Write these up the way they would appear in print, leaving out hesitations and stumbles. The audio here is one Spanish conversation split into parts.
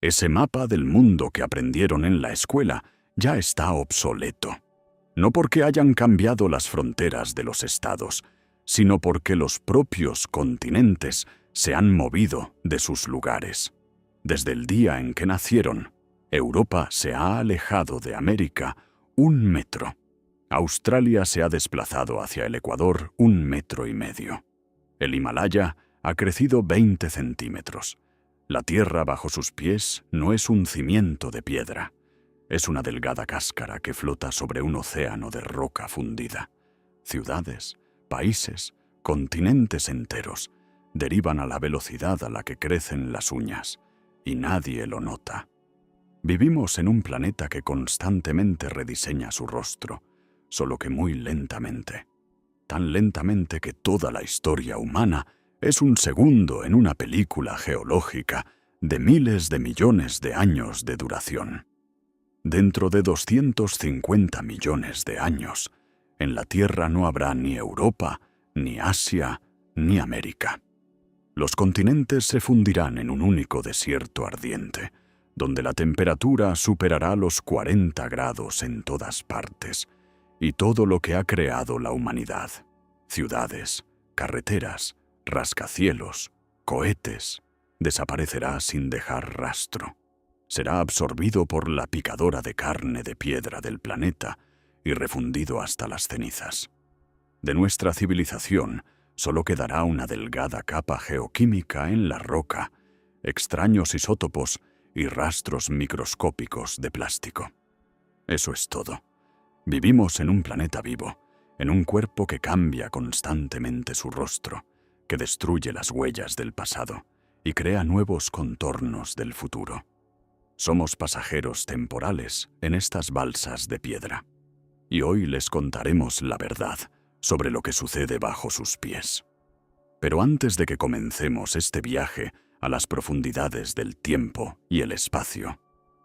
Ese mapa del mundo que aprendieron en la escuela ya está obsoleto. No porque hayan cambiado las fronteras de los estados, sino porque los propios continentes se han movido de sus lugares. Desde el día en que nacieron, Europa se ha alejado de América 1 metro. Australia se ha desplazado hacia el Ecuador 1,5 metros. El Himalaya ha crecido 20 centímetros. La tierra bajo sus pies no es un cimiento de piedra. Es una delgada cáscara que flota sobre un océano de roca fundida. Ciudades, países, continentes enteros derivan a la velocidad a la que crecen las uñas, y nadie lo nota. Vivimos en un planeta que constantemente rediseña su rostro, solo que muy lentamente. Tan lentamente que toda la historia humana es un segundo en una película geológica de miles de millones de años de duración. Dentro de 250 millones de años, en la Tierra no habrá ni Europa, ni Asia, ni América. Los continentes se fundirán en un único desierto ardiente, donde la temperatura superará los 40 grados en todas partes, y todo lo que ha creado la humanidad, ciudades, carreteras, rascacielos, cohetes, desaparecerá sin dejar rastro. Será absorbido por la picadora de carne de piedra del planeta y refundido hasta las cenizas. De nuestra civilización solo quedará una delgada capa geoquímica en la roca, extraños isótopos y rastros microscópicos de plástico. Eso es todo. Vivimos en un planeta vivo, en un cuerpo que cambia constantemente su rostro, que destruye las huellas del pasado y crea nuevos contornos del futuro. Somos pasajeros temporales en estas balsas de piedra. Y hoy les contaremos la verdad sobre lo que sucede bajo sus pies. Pero antes de que comencemos este viaje a las profundidades del tiempo y el espacio,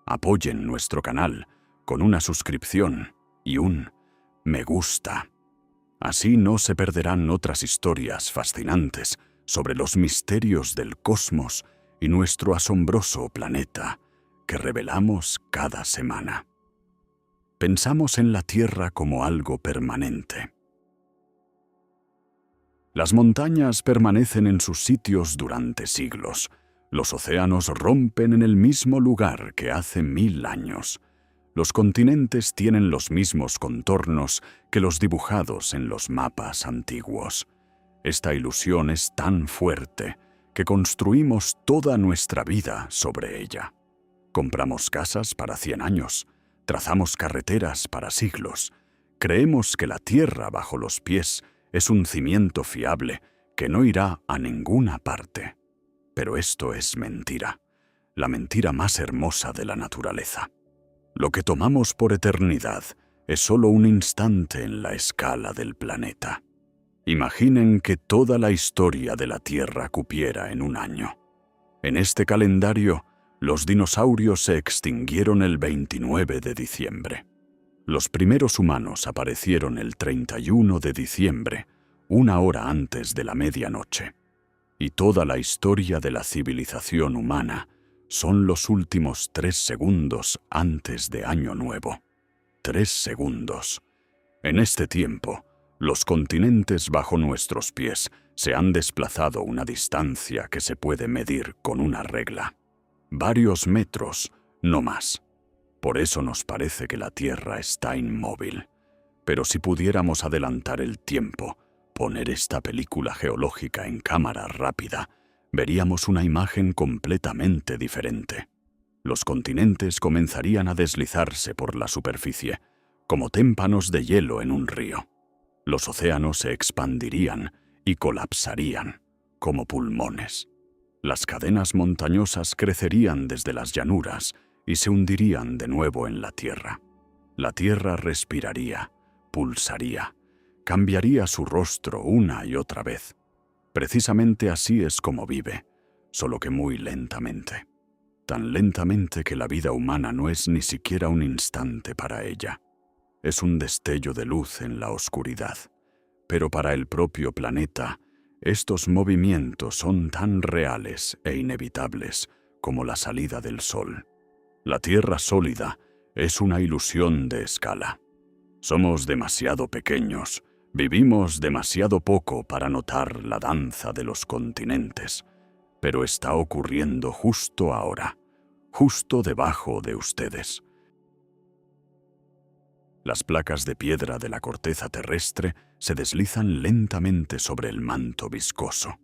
apoyen nuestro canal con una suscripción y un me gusta. Así no se perderán otras historias fascinantes sobre los misterios del cosmos y nuestro asombroso planeta que revelamos cada semana. Pensamos en la Tierra como algo permanente. Las montañas permanecen en sus sitios durante siglos. Los océanos rompen en el mismo lugar que hace 1000 años. Los continentes tienen los mismos contornos que los dibujados en los mapas antiguos. Esta ilusión es tan fuerte que construimos toda nuestra vida sobre ella. Compramos casas para 100 años, trazamos carreteras para siglos. Creemos que la tierra bajo los pies es un cimiento fiable que no irá a ninguna parte. Pero esto es mentira, la mentira más hermosa de la naturaleza. Lo que tomamos por eternidad es solo un instante en la escala del planeta. Imaginen que toda la historia de la Tierra cupiera en un año. En este calendario, los dinosaurios se extinguieron el 29 de diciembre. Los primeros humanos aparecieron el 31 de diciembre, 1 hora antes de la medianoche. Y toda la historia de la civilización humana son los últimos 3 segundos antes de Año Nuevo. 3 segundos. En este tiempo, los continentes bajo nuestros pies se han desplazado una distancia que se puede medir con una regla. Varios metros, no más. Por eso nos parece que la Tierra está inmóvil. Pero si pudiéramos adelantar el tiempo, poner esta película geológica en cámara rápida, veríamos una imagen completamente diferente. Los continentes comenzarían a deslizarse por la superficie, como témpanos de hielo en un río. Los océanos se expandirían y colapsarían, como pulmones. Las cadenas montañosas crecerían desde las llanuras y se hundirían de nuevo en la tierra. La tierra respiraría, pulsaría, cambiaría su rostro una y otra vez. Precisamente así es como vive, solo que muy lentamente. Tan lentamente que la vida humana no es ni siquiera un instante para ella. Es un destello de luz en la oscuridad. Pero para el propio planeta, estos movimientos son tan reales e inevitables como la salida del sol. La Tierra sólida es una ilusión de escala. Somos demasiado pequeños, vivimos demasiado poco para notar la danza de los continentes, pero está ocurriendo justo ahora, justo debajo de ustedes. Las placas de piedra de la corteza terrestre se deslizan lentamente sobre el manto viscoso.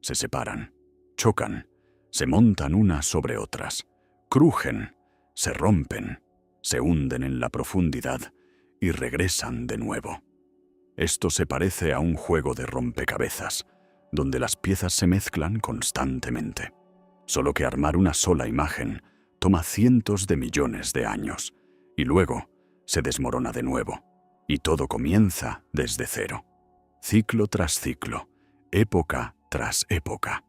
Se separan, chocan, se montan unas sobre otras, crujen, se rompen, se hunden en la profundidad y regresan de nuevo. Esto se parece a un juego de rompecabezas, donde las piezas se mezclan constantemente. Solo que armar una sola imagen toma cientos de millones de años, y luego se desmorona de nuevo, y todo comienza desde cero. Ciclo tras ciclo, época tras época.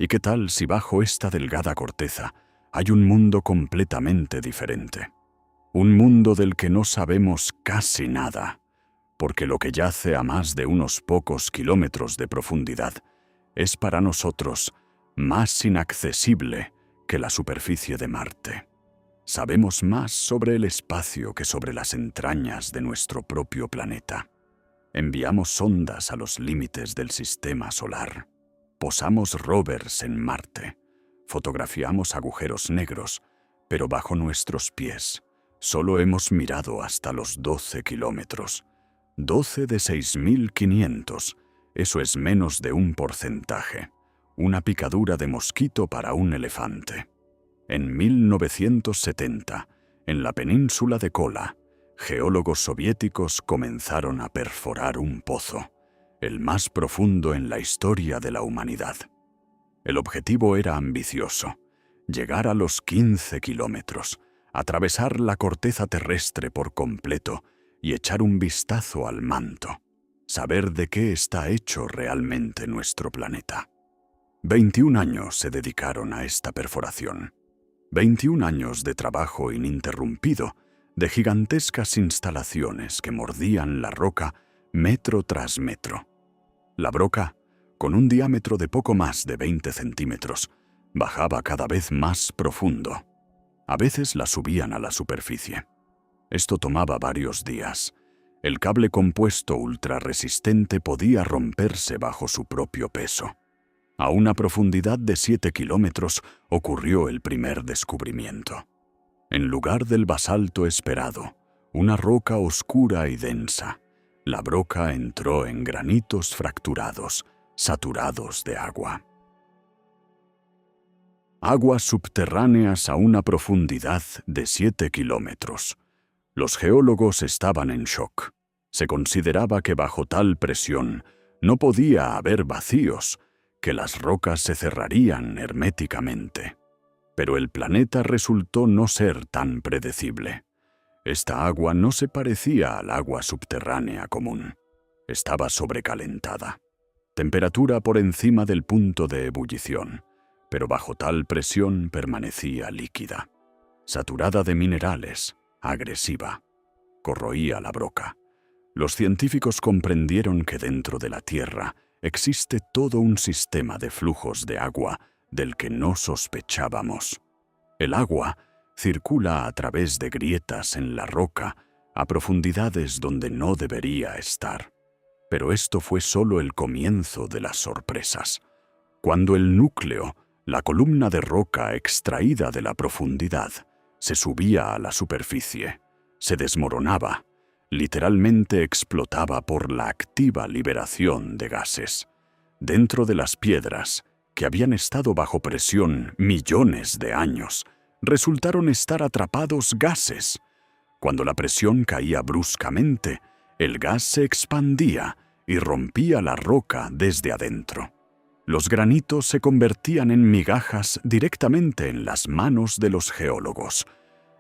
¿Y qué tal si bajo esta delgada corteza hay un mundo completamente diferente? Un mundo del que no sabemos casi nada, porque lo que yace a más de unos pocos kilómetros de profundidad es para nosotros más inaccesible que la superficie de Marte. Sabemos más sobre el espacio que sobre las entrañas de nuestro propio planeta. Enviamos sondas a los límites del sistema solar. Posamos rovers en Marte. Fotografiamos agujeros negros, pero bajo nuestros pies solo hemos mirado hasta los 12 kilómetros. 12 de 6.500. Eso es menos de un porcentaje. Una picadura de mosquito para un elefante. En 1970, en la península de Kola, geólogos soviéticos comenzaron a perforar un pozo, el más profundo en la historia de la humanidad. El objetivo era ambicioso: llegar a los 15 kilómetros, atravesar la corteza terrestre por completo y echar un vistazo al manto, saber de qué está hecho realmente nuestro planeta. 21 años se dedicaron a esta perforación. 21 años de trabajo ininterrumpido, de gigantescas instalaciones que mordían la roca metro tras metro. La broca, con un diámetro de poco más de 20 centímetros, bajaba cada vez más profundo. A veces la subían a la superficie. Esto tomaba varios días. El cable compuesto ultrarresistente podía romperse bajo su propio peso. A una profundidad de 7 kilómetros ocurrió el primer descubrimiento. En lugar del basalto esperado, una roca oscura y densa, la broca entró en granitos fracturados, saturados de agua. Aguas subterráneas a una profundidad de 7 kilómetros. Los geólogos estaban en shock. Se consideraba que bajo tal presión no podía haber vacíos, que las rocas se cerrarían herméticamente. Pero el planeta resultó no ser tan predecible. Esta agua no se parecía al agua subterránea común. Estaba sobrecalentada. Temperatura por encima del punto de ebullición, pero bajo tal presión permanecía líquida. Saturada de minerales, agresiva. Corroía la broca. Los científicos comprendieron que dentro de la Tierra existe todo un sistema de flujos de agua del que no sospechábamos. El agua circula a través de grietas en la roca a profundidades donde no debería estar. Pero esto fue solo el comienzo de las sorpresas. Cuando el núcleo, la columna de roca extraída de la profundidad, se subía a la superficie, se desmoronaba, literalmente explotaba por la activa liberación de gases. Dentro de las piedras, que habían estado bajo presión millones de años, resultaron estar atrapados gases. Cuando la presión caía bruscamente, el gas se expandía y rompía la roca desde adentro. Los granitos se convertían en migajas directamente en las manos de los geólogos.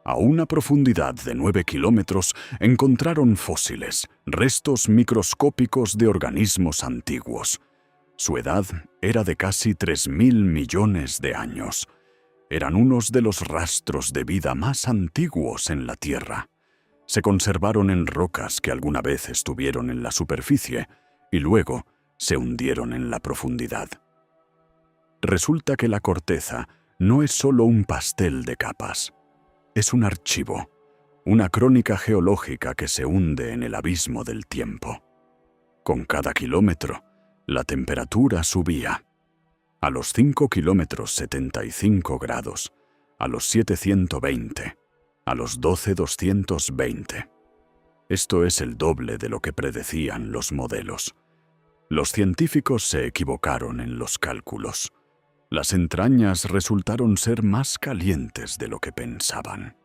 A una profundidad de 9 kilómetros encontraron fósiles, restos microscópicos de organismos antiguos. Su edad era de casi 3.000 millones de años. Eran unos de los rastros de vida más antiguos en la Tierra. Se conservaron en rocas que alguna vez estuvieron en la superficie y luego se hundieron en la profundidad. Resulta que la corteza no es solo un pastel de capas. Es un archivo, una crónica geológica que se hunde en el abismo del tiempo. Con cada kilómetro, la temperatura subía. A los 5 kilómetros 75 grados, a los 7 120, a los 12 220. Esto es el doble de lo que predecían los modelos. Los científicos se equivocaron en los cálculos. Las entrañas resultaron ser más calientes de lo que pensaban.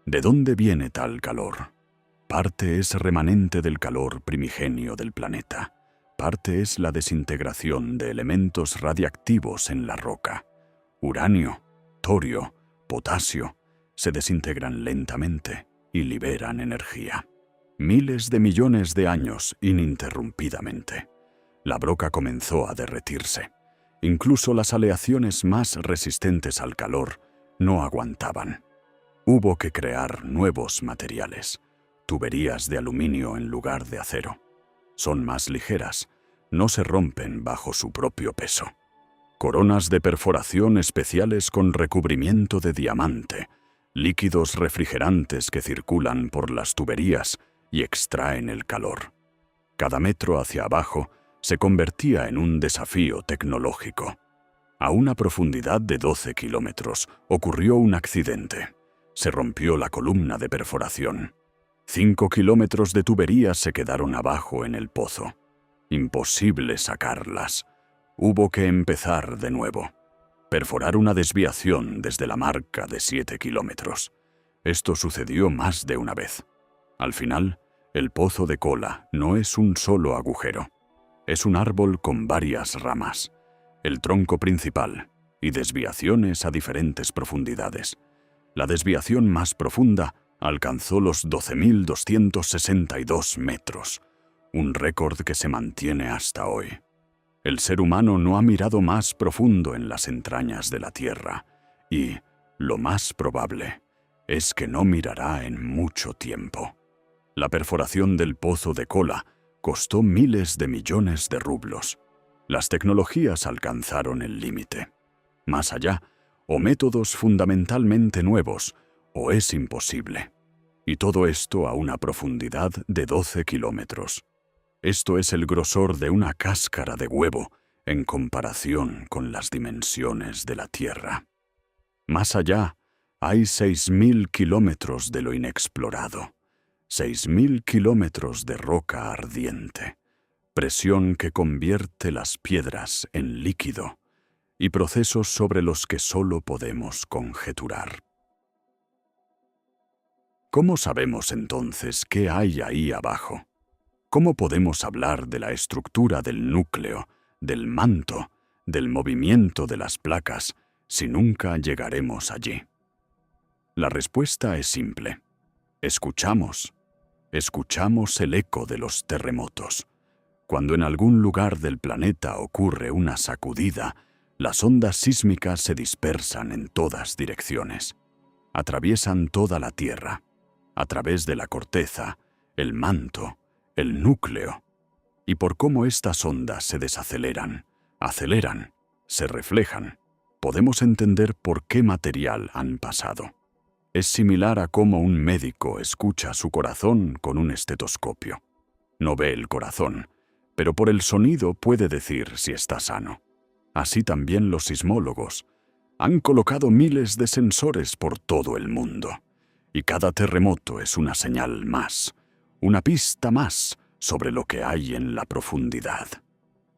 ¿De dónde viene tal calor? Parte es remanente del calor primigenio del planeta. Parte es la desintegración de elementos radiactivos en la roca. Uranio, torio, potasio se desintegran lentamente y liberan energía. Miles de millones de años ininterrumpidamente. La broca comenzó a derretirse. Incluso las aleaciones más resistentes al calor no aguantaban. Hubo que crear nuevos materiales, tuberías de aluminio en lugar de acero. Son más ligeras, no se rompen bajo su propio peso. Coronas de perforación especiales con recubrimiento de diamante, líquidos refrigerantes que circulan por las tuberías y extraen el calor. Cada metro hacia abajo se convertía en un desafío tecnológico. A una profundidad de 12 kilómetros ocurrió un accidente. Se rompió la columna de perforación. 5 kilómetros de tuberías se quedaron abajo en el pozo. Imposible sacarlas. Hubo que empezar de nuevo. Perforar una desviación desde la marca de 7 kilómetros. Esto sucedió más de una vez. Al final, el pozo de Kola no es un solo agujero. Es un árbol con varias ramas, el tronco principal y desviaciones a diferentes profundidades. La desviación más profunda alcanzó los 12.262 metros, un récord que se mantiene hasta hoy. El ser humano no ha mirado más profundo en las entrañas de la Tierra y, lo más probable, es que no mirará en mucho tiempo. La perforación del pozo de Kola costó miles de millones de rublos. Las tecnologías alcanzaron el límite. Más allá, o métodos fundamentalmente nuevos, o es imposible. Y todo esto a una profundidad de 12 kilómetros. Esto es el grosor de una cáscara de huevo en comparación con las dimensiones de la Tierra. Más allá, hay 6.000 kilómetros de lo inexplorado. 6.000 kilómetros de roca ardiente, presión que convierte las piedras en líquido y procesos sobre los que solo podemos conjeturar. ¿Cómo sabemos entonces qué hay ahí abajo? ¿Cómo podemos hablar de la estructura del núcleo, del manto, del movimiento de las placas, si nunca llegaremos allí? La respuesta es simple. Escuchamos el eco de los terremotos. Cuando en algún lugar del planeta ocurre una sacudida, las ondas sísmicas se dispersan en todas direcciones. Atraviesan toda la Tierra, a través de la corteza, el manto, el núcleo. Y por cómo estas ondas se desaceleran, aceleran, se reflejan, podemos entender por qué material han pasado. Es similar a cómo un médico escucha su corazón con un estetoscopio. No ve el corazón, pero por el sonido puede decir si está sano. Así también los sismólogos han colocado miles de sensores por todo el mundo, y cada terremoto es una señal más, una pista más sobre lo que hay en la profundidad.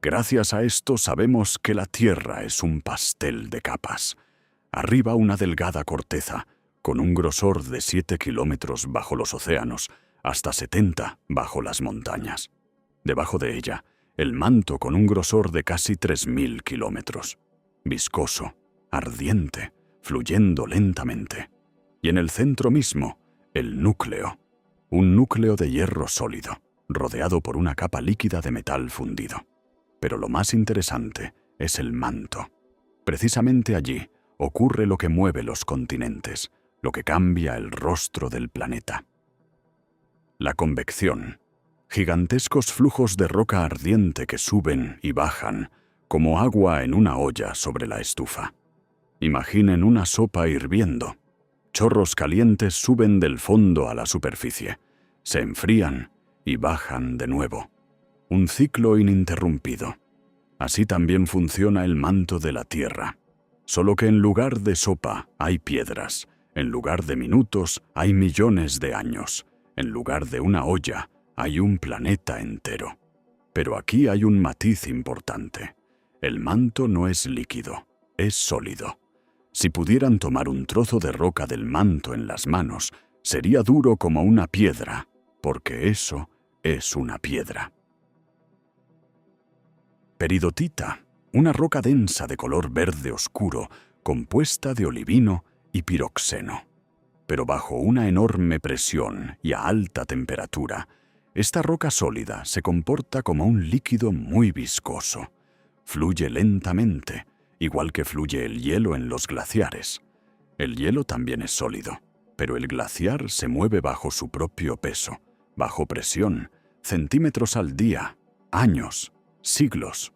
Gracias a esto sabemos que la Tierra es un pastel de capas. Arriba una delgada corteza, con un grosor de 7 kilómetros bajo los océanos, hasta 70 bajo las montañas. Debajo de ella, el manto con un grosor de casi 3.000 kilómetros. Viscoso, ardiente, fluyendo lentamente. Y en el centro mismo, el núcleo. Un núcleo de hierro sólido, rodeado por una capa líquida de metal fundido. Pero lo más interesante es el manto. Precisamente allí ocurre lo que mueve los continentes, lo que cambia el rostro del planeta. La convección, gigantescos flujos de roca ardiente que suben y bajan, como agua en una olla sobre la estufa. Imaginen una sopa hirviendo. Chorros calientes suben del fondo a la superficie, se enfrían y bajan de nuevo. Un ciclo ininterrumpido. Así también funciona el manto de la Tierra. Solo que en lugar de sopa hay piedras, en lugar de minutos hay millones de años, en lugar de una olla hay un planeta entero. Pero aquí hay un matiz importante. El manto no es líquido, es sólido. Si pudieran tomar un trozo de roca del manto en las manos, sería duro como una piedra, porque eso es una piedra. Peridotita, una roca densa de color verde oscuro, compuesta de olivino y piroxeno. Pero bajo una enorme presión y a alta temperatura, esta roca sólida se comporta como un líquido muy viscoso. Fluye lentamente, igual que fluye el hielo en los glaciares. El hielo también es sólido, pero el glaciar se mueve bajo su propio peso, bajo presión, centímetros al día, años, siglos.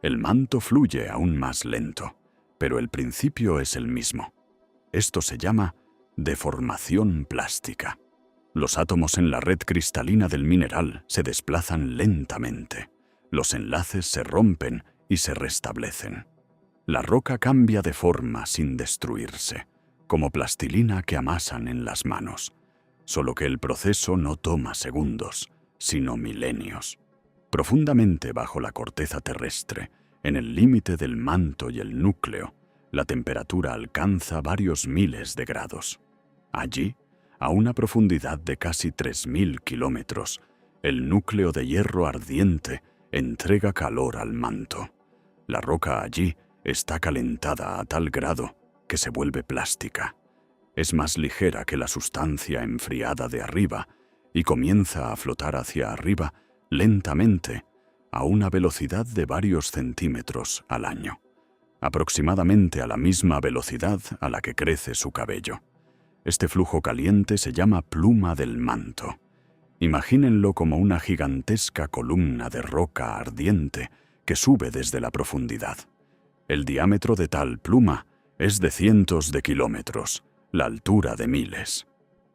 El manto fluye aún más lento, pero el principio es el mismo. Esto se llama deformación plástica. Los átomos en la red cristalina del mineral se desplazan lentamente. Los enlaces se rompen y se restablecen. La roca cambia de forma sin destruirse, como plastilina que amasan en las manos. Solo que el proceso no toma segundos, sino milenios. Profundamente bajo la corteza terrestre, en el límite del manto y el núcleo, la temperatura alcanza varios miles de grados. Allí, a una profundidad de casi 3.000 kilómetros, el núcleo de hierro ardiente entrega calor al manto. La roca allí está calentada a tal grado que se vuelve plástica. Es más ligera que la sustancia enfriada de arriba y comienza a flotar hacia arriba lentamente a una velocidad de varios centímetros al año, aproximadamente a la misma velocidad a la que crece su cabello. Este flujo caliente se llama pluma del manto. Imagínenlo como una gigantesca columna de roca ardiente que sube desde la profundidad. El diámetro de tal pluma es de cientos de kilómetros, la altura de miles.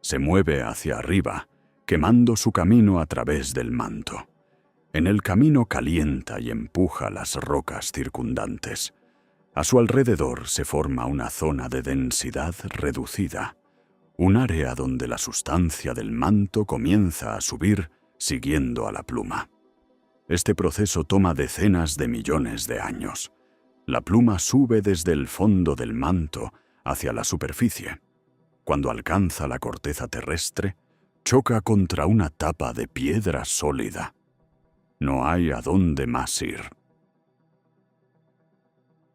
Se mueve hacia arriba, quemando su camino a través del manto. En el camino calienta y empuja las rocas circundantes. A su alrededor se forma una zona de densidad reducida, un área donde la sustancia del manto comienza a subir siguiendo a la pluma. Este proceso toma decenas de millones de años. La pluma sube desde el fondo del manto hacia la superficie. Cuando alcanza la corteza terrestre, choca contra una tapa de piedra sólida. No hay a dónde más ir.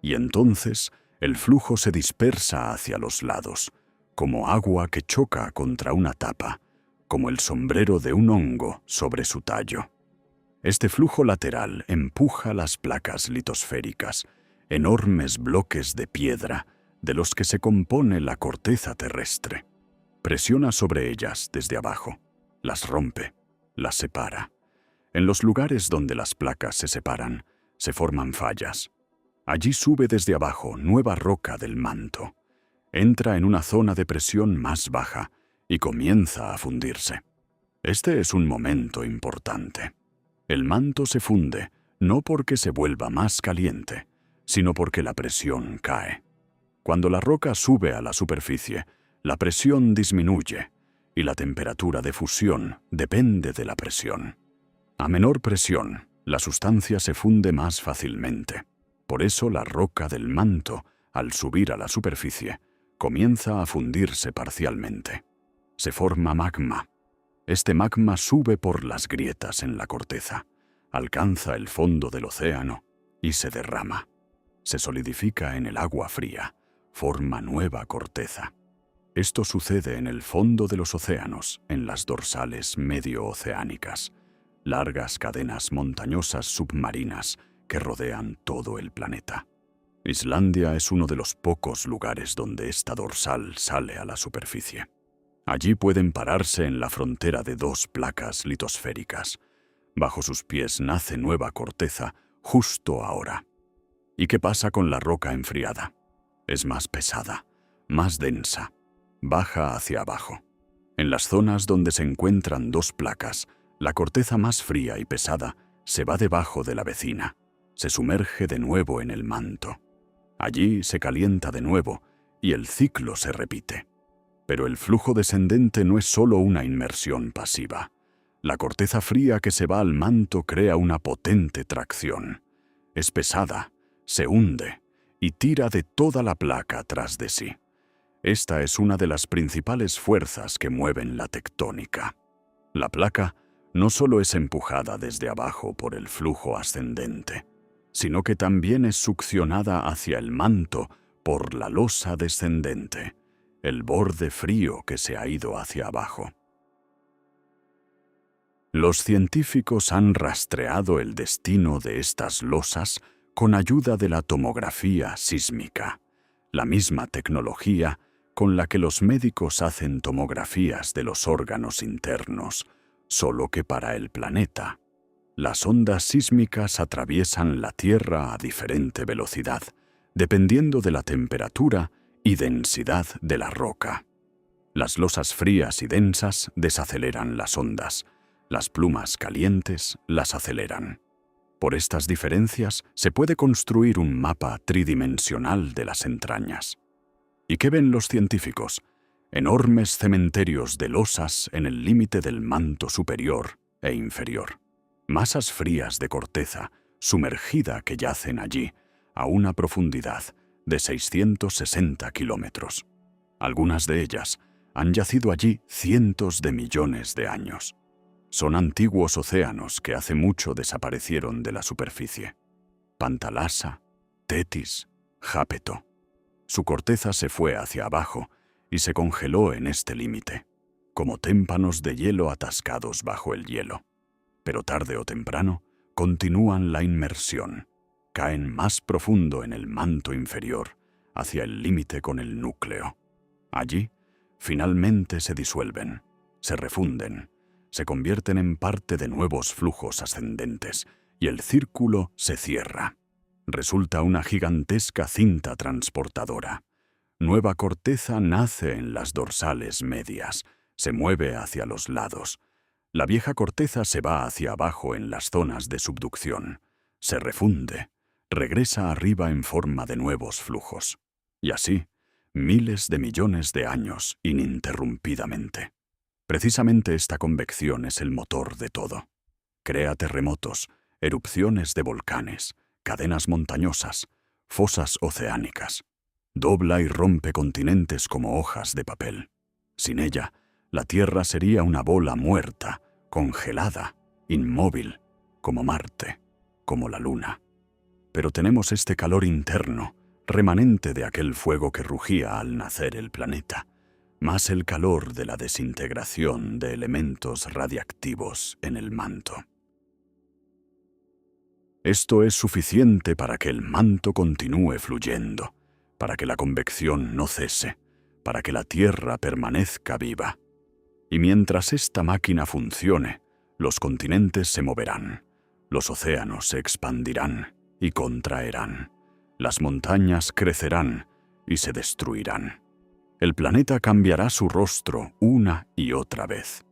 Y entonces el flujo se dispersa hacia los lados, como agua que choca contra una tapa, como el sombrero de un hongo sobre su tallo. Este flujo lateral empuja las placas litosféricas, enormes bloques de piedra de los que se compone la corteza terrestre. Presiona sobre ellas desde abajo, las rompe, las separa. En los lugares donde las placas se separan, se forman fallas. Allí sube desde abajo nueva roca del manto. Entra en una zona de presión más baja y comienza a fundirse. Este es un momento importante. El manto se funde no porque se vuelva más caliente, sino porque la presión cae. Cuando la roca sube a la superficie, la presión disminuye y la temperatura de fusión depende de la presión. A menor presión, la sustancia se funde más fácilmente. Por eso la roca del manto, al subir a la superficie, comienza a fundirse parcialmente. Se forma magma. Este magma sube por las grietas en la corteza, alcanza el fondo del océano y se derrama. Se solidifica en el agua fría, forma nueva corteza. Esto sucede en el fondo de los océanos, en las dorsales medio-oceánicas, largas cadenas montañosas submarinas que rodean todo el planeta. Islandia es uno de los pocos lugares donde esta dorsal sale a la superficie. Allí pueden pararse en la frontera de dos placas litosféricas. Bajo sus pies nace nueva corteza justo ahora. ¿Y qué pasa con la roca enfriada? Es más pesada, más densa, baja hacia abajo. En las zonas donde se encuentran dos placas, la corteza más fría y pesada se va debajo de la vecina, se sumerge de nuevo en el manto. Allí se calienta de nuevo y el ciclo se repite. Pero el flujo descendente no es solo una inmersión pasiva. La corteza fría que se va al manto crea una potente tracción. Es pesada, se hunde y tira de toda la placa tras de sí. Esta es una de las principales fuerzas que mueven la tectónica. La placa no solo es empujada desde abajo por el flujo ascendente, sino que también es succionada hacia el manto por la losa descendente, el borde frío que se ha ido hacia abajo. Los científicos han rastreado el destino de estas losas con ayuda de la tomografía sísmica, la misma tecnología con la que los médicos hacen tomografías de los órganos internos, solo que para el planeta. Las ondas sísmicas atraviesan la Tierra a diferente velocidad, dependiendo de la temperatura y densidad de la roca. Las losas frías y densas desaceleran las ondas, las plumas calientes las aceleran. Por estas diferencias se puede construir un mapa tridimensional de las entrañas. ¿Y qué ven los científicos? Enormes cementerios de losas en el límite del manto superior e inferior. Masas frías de corteza, sumergida que yacen allí, a una profundidad de 660 kilómetros. Algunas de ellas han yacido allí cientos de millones de años. Son antiguos océanos que hace mucho desaparecieron de la superficie. Pantalasa, Tetis, Jápeto. Su corteza se fue hacia abajo y se congeló en este límite, como témpanos de hielo atascados bajo el hielo. Pero tarde o temprano continúan la inmersión, caen más profundo en el manto inferior, hacia el límite con el núcleo. Allí, finalmente se disuelven, se refunden, se convierten en parte de nuevos flujos ascendentes y el círculo se cierra. Resulta una gigantesca cinta transportadora. Nueva corteza nace en las dorsales medias, se mueve hacia los lados. La vieja corteza se va hacia abajo en las zonas de subducción, se refunde, regresa arriba en forma de nuevos flujos. Y así, miles de millones de años ininterrumpidamente. Precisamente esta convección es el motor de todo. Crea terremotos, erupciones de volcanes, cadenas montañosas, fosas oceánicas. Dobla y rompe continentes como hojas de papel. Sin ella, la Tierra sería una bola muerta, congelada, inmóvil, como Marte, como la Luna. Pero tenemos este calor interno, remanente de aquel fuego que rugía al nacer el planeta, más el calor de la desintegración de elementos radiactivos en el manto. Esto es suficiente para que el manto continúe fluyendo, para que la convección no cese, para que la Tierra permanezca viva. Y mientras esta máquina funcione, los continentes se moverán, los océanos se expandirán y contraerán, las montañas crecerán y se destruirán. El planeta cambiará su rostro una y otra vez.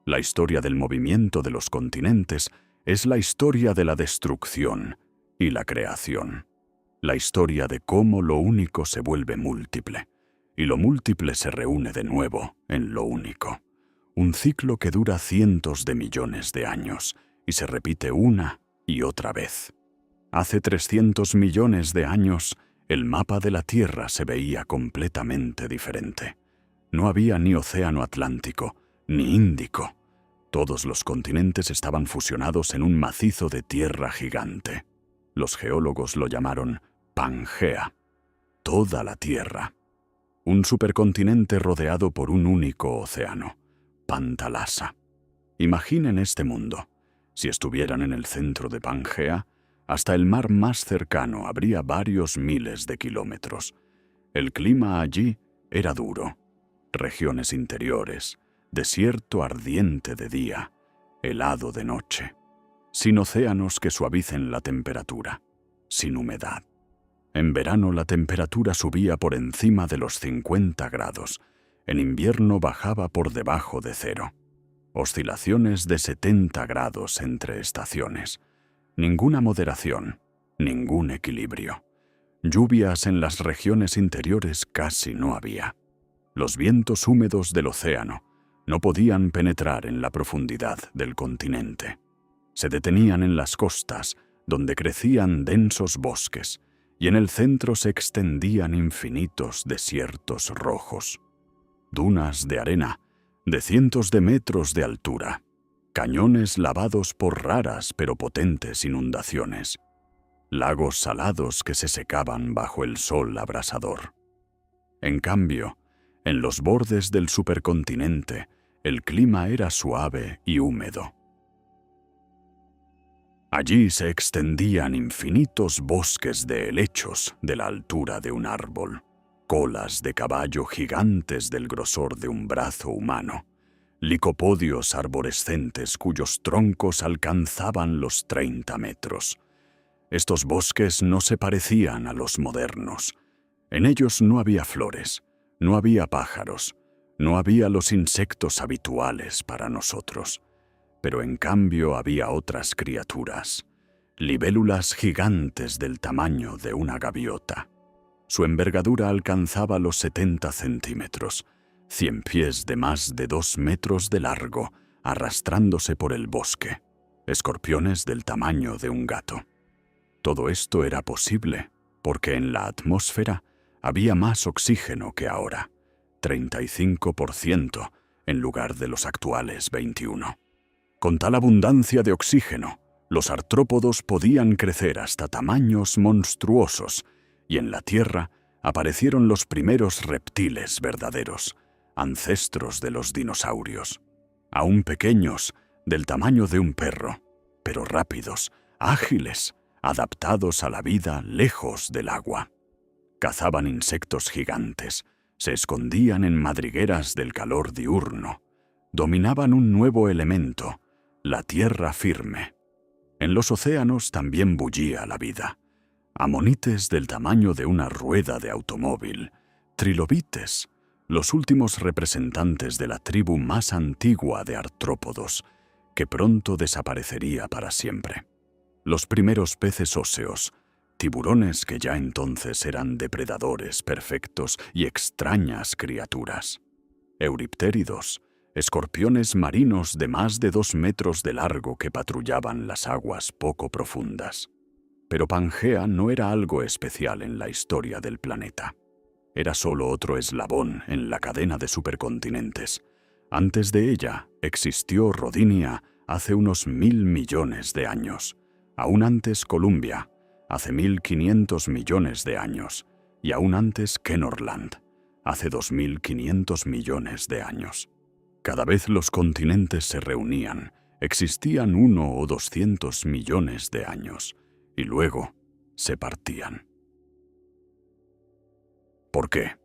La historia del movimiento de los continentes es la historia de la destrucción y la creación. La historia de cómo lo único se vuelve múltiple, y lo múltiple se reúne de nuevo en lo único. Un ciclo que dura cientos de millones de años y se repite una y otra vez. Hace 300 millones de años, el mapa de la Tierra se veía completamente diferente. No había ni océano Atlántico, ni Índico. Todos los continentes estaban fusionados en un macizo de tierra gigante. Los geólogos lo llamaron Pangea. Toda la Tierra. Un supercontinente rodeado por un único océano, Pantalasa. Imaginen este mundo. Si estuvieran en el centro de Pangea, hasta el mar más cercano habría varios miles de kilómetros. El clima allí era duro. Regiones interiores, desierto ardiente de día, helado de noche, sin océanos que suavicen la temperatura, sin humedad. En verano la temperatura subía por encima de los 50 grados. En invierno bajaba por debajo de cero. Oscilaciones de 70 grados entre estaciones. Ninguna moderación, ningún equilibrio. Lluvias en las regiones interiores casi no había. Los vientos húmedos del océano no podían penetrar en la profundidad del continente. Se detenían en las costas, donde crecían densos bosques, y en el centro se extendían infinitos desiertos rojos. Dunas de arena, de cientos de metros de altura, cañones lavados por raras pero potentes inundaciones, lagos salados que se secaban bajo el sol abrasador. En cambio, en los bordes del supercontinente, el clima era suave y húmedo. Allí se extendían infinitos bosques de helechos de la altura de un árbol, colas de caballo gigantes del grosor de un brazo humano, licopodios arborescentes cuyos troncos alcanzaban los 30 metros. Estos bosques no se parecían a los modernos. En ellos no había flores, no había pájaros, no había los insectos habituales para nosotros. Pero en cambio había otras criaturas, libélulas gigantes del tamaño de una gaviota. Su envergadura alcanzaba los 70 centímetros, 100 pies de más de 2 metros de largo, arrastrándose por el bosque, escorpiones del tamaño de un gato. Todo esto era posible porque en la atmósfera había más oxígeno que ahora, 35% en lugar de los actuales 21%. Con tal abundancia de oxígeno, los artrópodos podían crecer hasta tamaños monstruosos, y en la Tierra aparecieron los primeros reptiles verdaderos, ancestros de los dinosaurios. Aún pequeños, del tamaño de un perro, pero rápidos, ágiles, adaptados a la vida lejos del agua. Cazaban insectos gigantes, se escondían en madrigueras del calor diurno, dominaban un nuevo elemento, la tierra firme. En los océanos también bullía la vida. Amonites del tamaño de una rueda de automóvil, trilobites, los últimos representantes de la tribu más antigua de artrópodos, que pronto desaparecería para siempre. Los primeros peces óseos, tiburones que ya entonces eran depredadores perfectos y extrañas criaturas. Euriptéridos, escorpiones marinos de más de 2 metros de largo que patrullaban las aguas poco profundas. Pero Pangea no era algo especial en la historia del planeta. Era solo otro eslabón en la cadena de supercontinentes. Antes de ella existió Rodinia hace unos 1.000 millones de años. Aún antes Columbia, hace 1.500 millones de años. Y aún antes Kenorland, hace 2.500 millones de años. Cada vez los continentes se reunían, existían 1 o 200 millones de años, y luego se partían. ¿Por qué?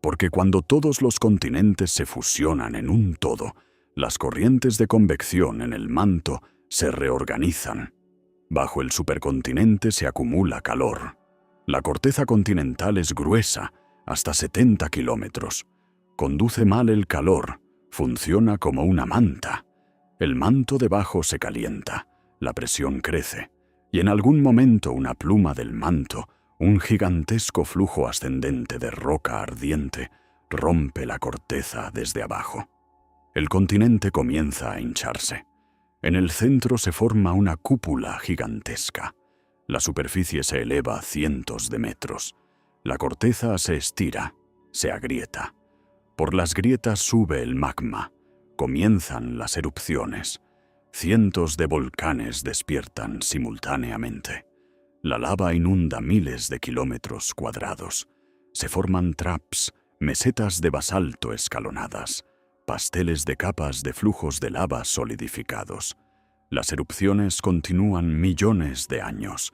Porque cuando todos los continentes se fusionan en un todo, las corrientes de convección en el manto se reorganizan. Bajo el supercontinente se acumula calor. La corteza continental es gruesa, hasta 70 kilómetros. Conduce mal el calor. Funciona como una manta. El manto debajo se calienta, la presión crece, y en algún momento una pluma del manto, un gigantesco flujo ascendente de roca ardiente, rompe la corteza desde abajo. El continente comienza a hincharse. En el centro se forma una cúpula gigantesca. La superficie se eleva cientos de metros. La corteza se estira, se agrieta. Por las grietas sube el magma, comienzan las erupciones. Cientos de volcanes despiertan simultáneamente. La lava inunda miles de kilómetros cuadrados. Se forman traps, mesetas de basalto escalonadas, pasteles de capas de flujos de lava solidificados. Las erupciones continúan millones de años.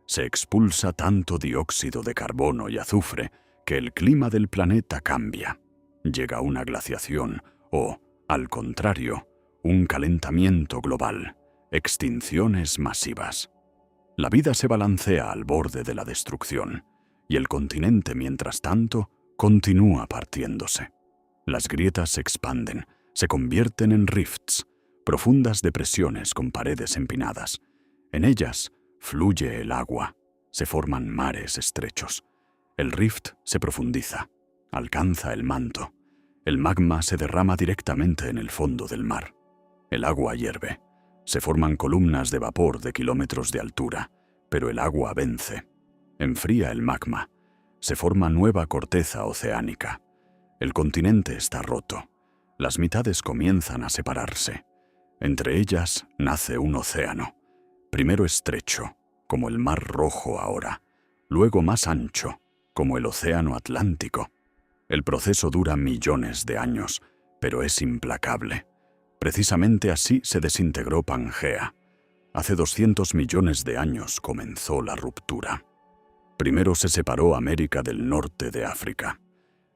Se expulsa tanto dióxido de carbono y azufre que el clima del planeta cambia. Llega una glaciación o, al contrario, un calentamiento global, extinciones masivas. La vida se balancea al borde de la destrucción. y el continente, mientras tanto, continúa partiéndose. Las grietas se expanden, se convierten en rifts, profundas depresiones con paredes empinadas. En ellas fluye el agua, se forman mares estrechos. El rift se profundiza, alcanza el manto. El magma se derrama directamente en el fondo del mar. El agua hierve. Se forman columnas de vapor de kilómetros de altura, pero el agua vence. Enfría el magma. Se forma nueva corteza oceánica. El continente está roto. Las mitades comienzan a separarse. Entre ellas nace un océano. Primero estrecho, como el Mar Rojo ahora. Luego más ancho, como el Océano Atlántico. El proceso dura millones de años, pero es implacable. Precisamente así se desintegró Pangea. Hace 200 millones de años comenzó la ruptura. Primero se separó América del Norte de África.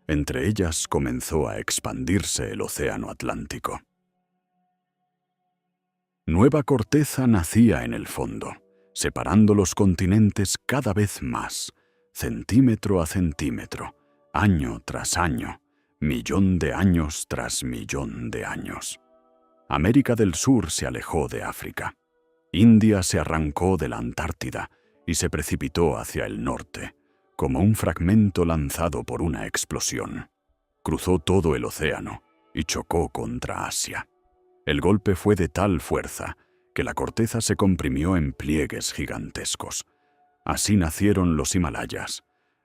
Entre ellas comenzó a expandirse el Océano Atlántico. Nueva corteza nacía en el fondo, separando los continentes cada vez más, centímetro a centímetro, año tras año, millón de años tras millón de años. América del Sur se alejó de África. India se arrancó de la Antártida y se precipitó hacia el norte, como un fragmento lanzado por una explosión. Cruzó todo el océano y chocó contra Asia. El golpe fue de tal fuerza que la corteza se comprimió en pliegues gigantescos. Así nacieron los Himalayas.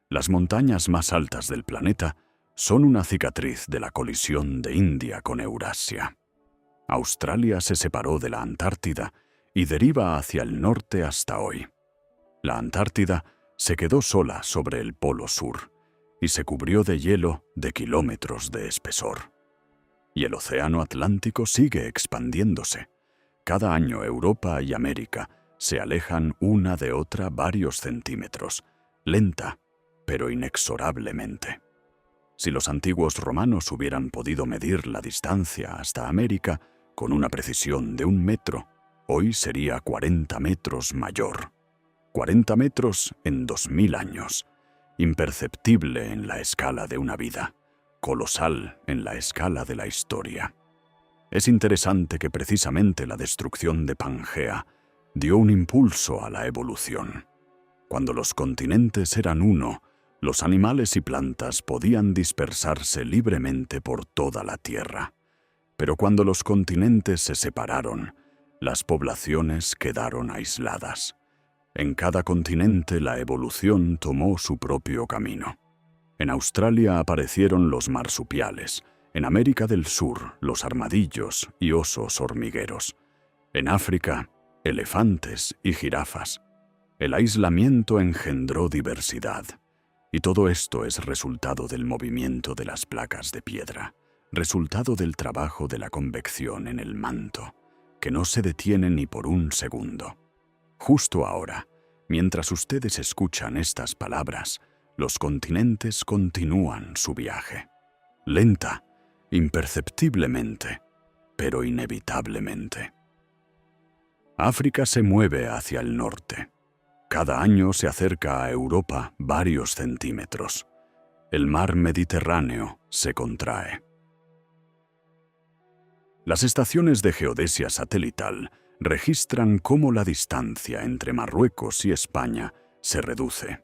Las montañas más altas del planeta son una cicatriz de la colisión de India con Eurasia. Australia se separó de la Antártida y deriva hacia el norte hasta hoy. La Antártida se quedó sola sobre el Polo Sur y se cubrió de hielo de kilómetros de espesor. Y el Océano Atlántico sigue expandiéndose. Cada año Europa y América se alejan una de otra varios centímetros, lenta, pero inexorablemente. Si los antiguos romanos hubieran podido medir la distancia hasta América con una precisión de 1 metro, hoy sería 40 metros mayor. 40 metros en 2000 años, imperceptible en la escala de una vida, colosal en la escala de la historia. Es interesante que precisamente la destrucción de Pangea dio un impulso a la evolución. Cuando los continentes eran uno, los animales y plantas podían dispersarse libremente por toda la Tierra. Pero cuando los continentes se separaron, las poblaciones quedaron aisladas. En cada continente la evolución tomó su propio camino. En Australia aparecieron los marsupiales, en América del Sur los armadillos y osos hormigueros, en África elefantes y jirafas. El aislamiento engendró diversidad, y todo esto es resultado del movimiento de las placas de piedra, resultado del trabajo de la convección en el manto, que no se detiene ni por un segundo. Justo ahora, mientras ustedes escuchan estas palabras, los continentes continúan su viaje. Lenta, imperceptiblemente, pero inevitablemente. África se mueve hacia el norte. Cada año se acerca a Europa varios centímetros. El mar Mediterráneo se contrae. Las estaciones de geodesia satelital registran cómo la distancia entre Marruecos y España se reduce.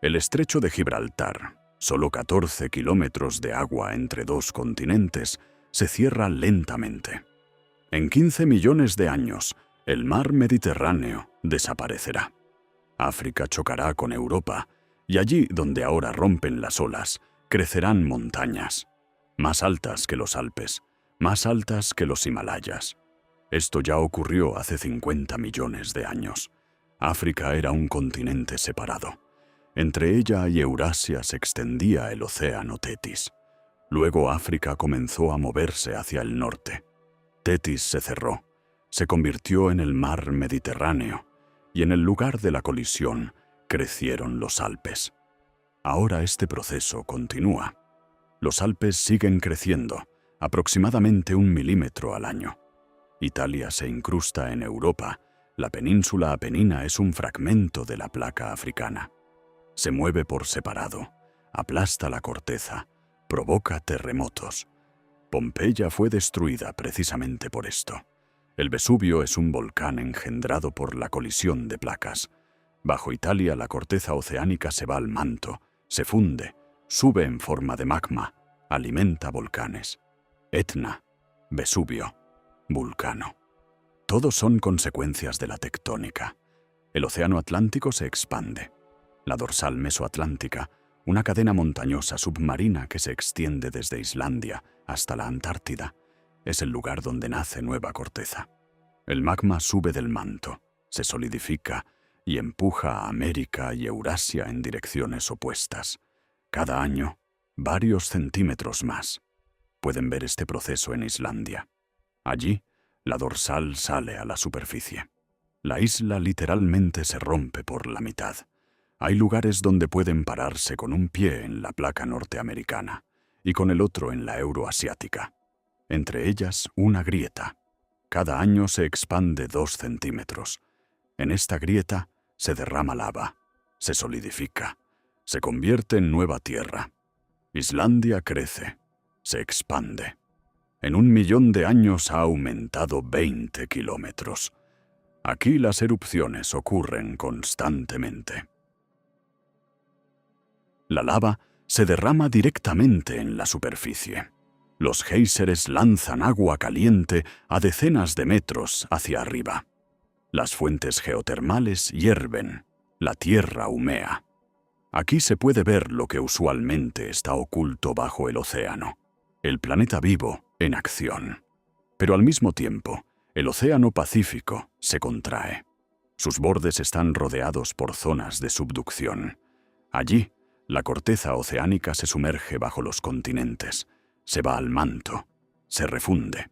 El estrecho de Gibraltar, solo 14 kilómetros de agua entre dos continentes, se cierra lentamente. En 15 millones de años, el mar Mediterráneo desaparecerá. África chocará con Europa, y allí donde ahora rompen las olas, crecerán montañas, más altas que los Alpes, más altas que los Himalayas. Esto ya ocurrió hace 50 millones de años. África era un continente separado. Entre ella y Eurasia se extendía el océano Tetis. Luego África comenzó a moverse hacia el norte. Tetis se cerró, se convirtió en el mar Mediterráneo, y en el lugar de la colisión crecieron los Alpes. Ahora este proceso continúa. Los Alpes siguen creciendo, aproximadamente 1 milímetro al año. Italia se incrusta en Europa. La península Apenina es un fragmento de la placa africana. Se mueve por separado, aplasta la corteza, provoca terremotos. Pompeya fue destruida precisamente por esto. El Vesubio es un volcán engendrado por la colisión de placas. Bajo Italia, la corteza oceánica se va al manto, se funde, sube en forma de magma, alimenta volcanes. Etna, Vesubio, Vulcano. Todos son consecuencias de la tectónica. El océano Atlántico se expande. La dorsal mesoatlántica, una cadena montañosa submarina que se extiende desde Islandia hasta la Antártida, es el lugar donde nace nueva corteza. El magma sube del manto, se solidifica y empuja a América y Eurasia en direcciones opuestas. Cada año, varios centímetros más. Pueden ver este proceso en Islandia. Allí, la dorsal sale a la superficie. La isla literalmente se rompe por la mitad. Hay lugares donde pueden pararse con un pie en la placa norteamericana y con el otro en la euroasiática. Entre ellas, una grieta. Cada año se expande 2 centímetros. En esta grieta se derrama lava, se solidifica, se convierte en nueva tierra. Islandia crece, se expande. En 1 millón de años ha aumentado 20 kilómetros. Aquí las erupciones ocurren constantemente. La lava se derrama directamente en la superficie. Los géiseres lanzan agua caliente a decenas de metros hacia arriba. Las fuentes geotermales hierven, la tierra humea. Aquí se puede ver lo que usualmente está oculto bajo el océano, el planeta vivo en acción. Pero al mismo tiempo, el océano Pacífico se contrae. Sus bordes están rodeados por zonas de subducción. Allí, la corteza oceánica se sumerge bajo los continentes, se va al manto, se refunde.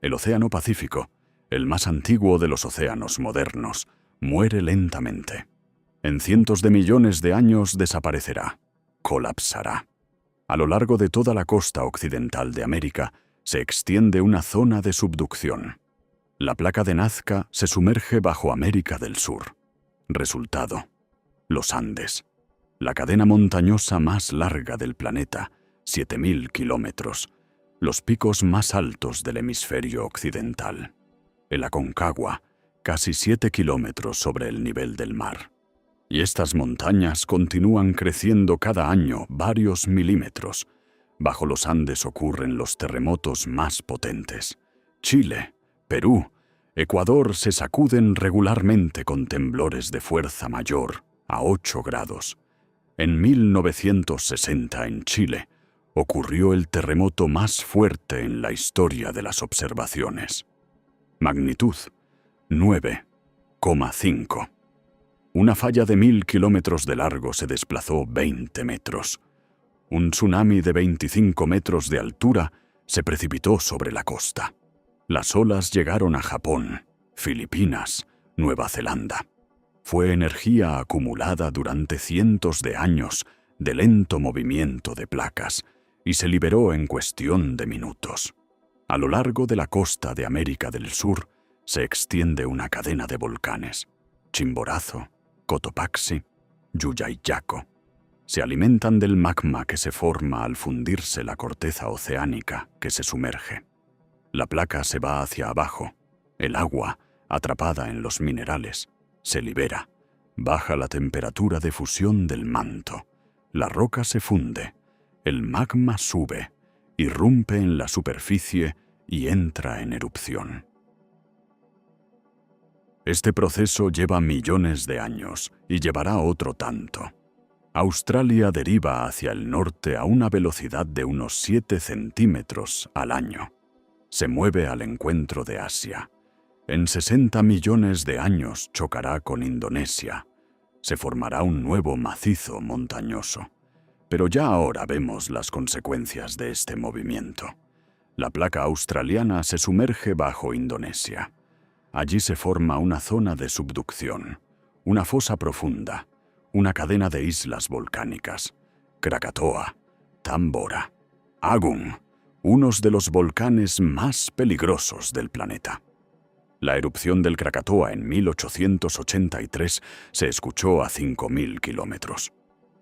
El océano Pacífico, el más antiguo de los océanos modernos, muere lentamente. En cientos de millones de años desaparecerá, colapsará. A lo largo de toda la costa occidental de América se extiende una zona de subducción. La placa de Nazca se sumerge bajo América del Sur. Resultado: los Andes, la cadena montañosa más larga del planeta, 7.000 kilómetros, los picos más altos del hemisferio occidental. El Aconcagua, casi 7 kilómetros sobre el nivel del mar. Y estas montañas continúan creciendo cada año varios milímetros. Bajo los Andes ocurren los terremotos más potentes. Chile, Perú, Ecuador se sacuden regularmente con temblores de fuerza mayor a 8 grados. En 1960 en Chile ocurrió el terremoto más fuerte en la historia de las observaciones. Magnitud 9,5. Una falla de 1.000 kilómetros de largo se desplazó 20 metros. Un tsunami de 25 metros de altura se precipitó sobre la costa. Las olas llegaron a Japón, Filipinas, Nueva Zelanda. Fue energía acumulada durante cientos de años de lento movimiento de placas y se liberó en cuestión de minutos. A lo largo de la costa de América del Sur se extiende una cadena de volcanes: Chimborazo, Cotopaxi, Llullaillaco. Se alimentan del magma que se forma al fundirse la corteza oceánica que se sumerge. La placa se va hacia abajo. El agua, atrapada en los minerales, se libera. Baja la temperatura de fusión del manto. La roca se funde. El magma sube, irrumpe en la superficie y entra en erupción. Este proceso lleva millones de años y llevará otro tanto. Australia deriva hacia el norte a una velocidad de unos 7 centímetros al año. Se mueve al encuentro de Asia. En 60 millones de años chocará con Indonesia. Se formará un nuevo macizo montañoso. Pero ya ahora vemos las consecuencias de este movimiento. La placa australiana se sumerge bajo Indonesia. Allí se forma una zona de subducción, una fosa profunda, una cadena de islas volcánicas: Krakatoa, Tambora, Agung, unos de los volcanes más peligrosos del planeta. La erupción del Krakatoa en 1883 se escuchó a 5.000 kilómetros.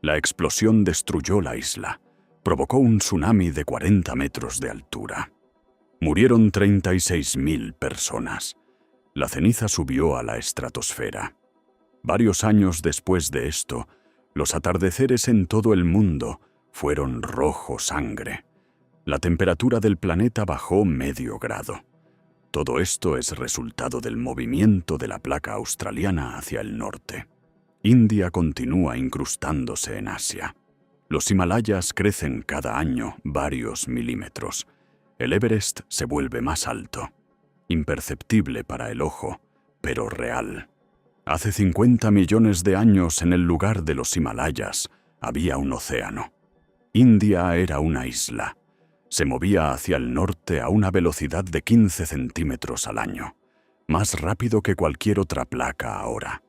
La explosión destruyó la isla. Provocó un tsunami de 40 metros de altura. Murieron 36.000 personas. La ceniza subió a la estratosfera. Varios años después de esto, los atardeceres en todo el mundo fueron rojo sangre. La temperatura del planeta bajó medio grado. Todo esto es resultado del movimiento de la placa australiana hacia el norte. India continúa incrustándose en Asia. Los Himalayas crecen cada año varios milímetros. El Everest se vuelve más alto. Imperceptible para el ojo, pero real. Hace 50 millones de años en el lugar de los Himalayas había un océano. India era una isla. Se movía hacia el norte a una velocidad de 15 centímetros al año, más rápido que cualquier otra placa ahora.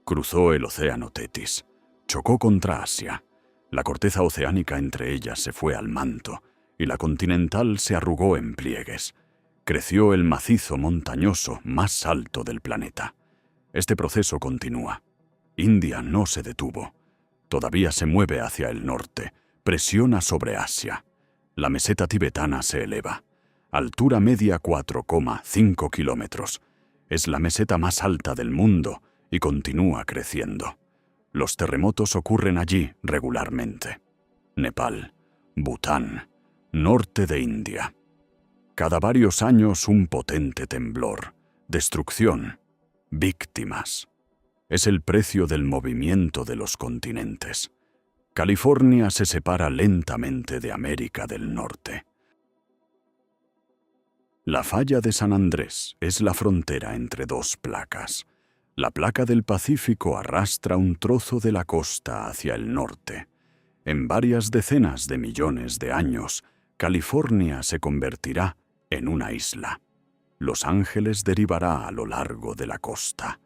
Cruzó el océano Tetis, chocó contra Asia. La corteza oceánica entre ellas se fue al manto y la continental se arrugó en pliegues. Creció el macizo montañoso más alto del planeta. Este proceso continúa. India no se detuvo. Todavía se mueve hacia el norte, presiona sobre Asia. La meseta tibetana se eleva. Altura media 4,5 kilómetros. Es la meseta más alta del mundo y continúa creciendo. Los terremotos ocurren allí regularmente. Nepal, Bután, norte de India. Cada varios años un potente temblor, destrucción, víctimas. Es el precio del movimiento de los continentes. California se separa lentamente de América del Norte. La falla de San Andrés es la frontera entre dos placas. La placa del Pacífico arrastra un trozo de la costa hacia el norte. En varias decenas de millones de años, California se convertirá en una isla. Los Ángeles derivará a lo largo de la costa.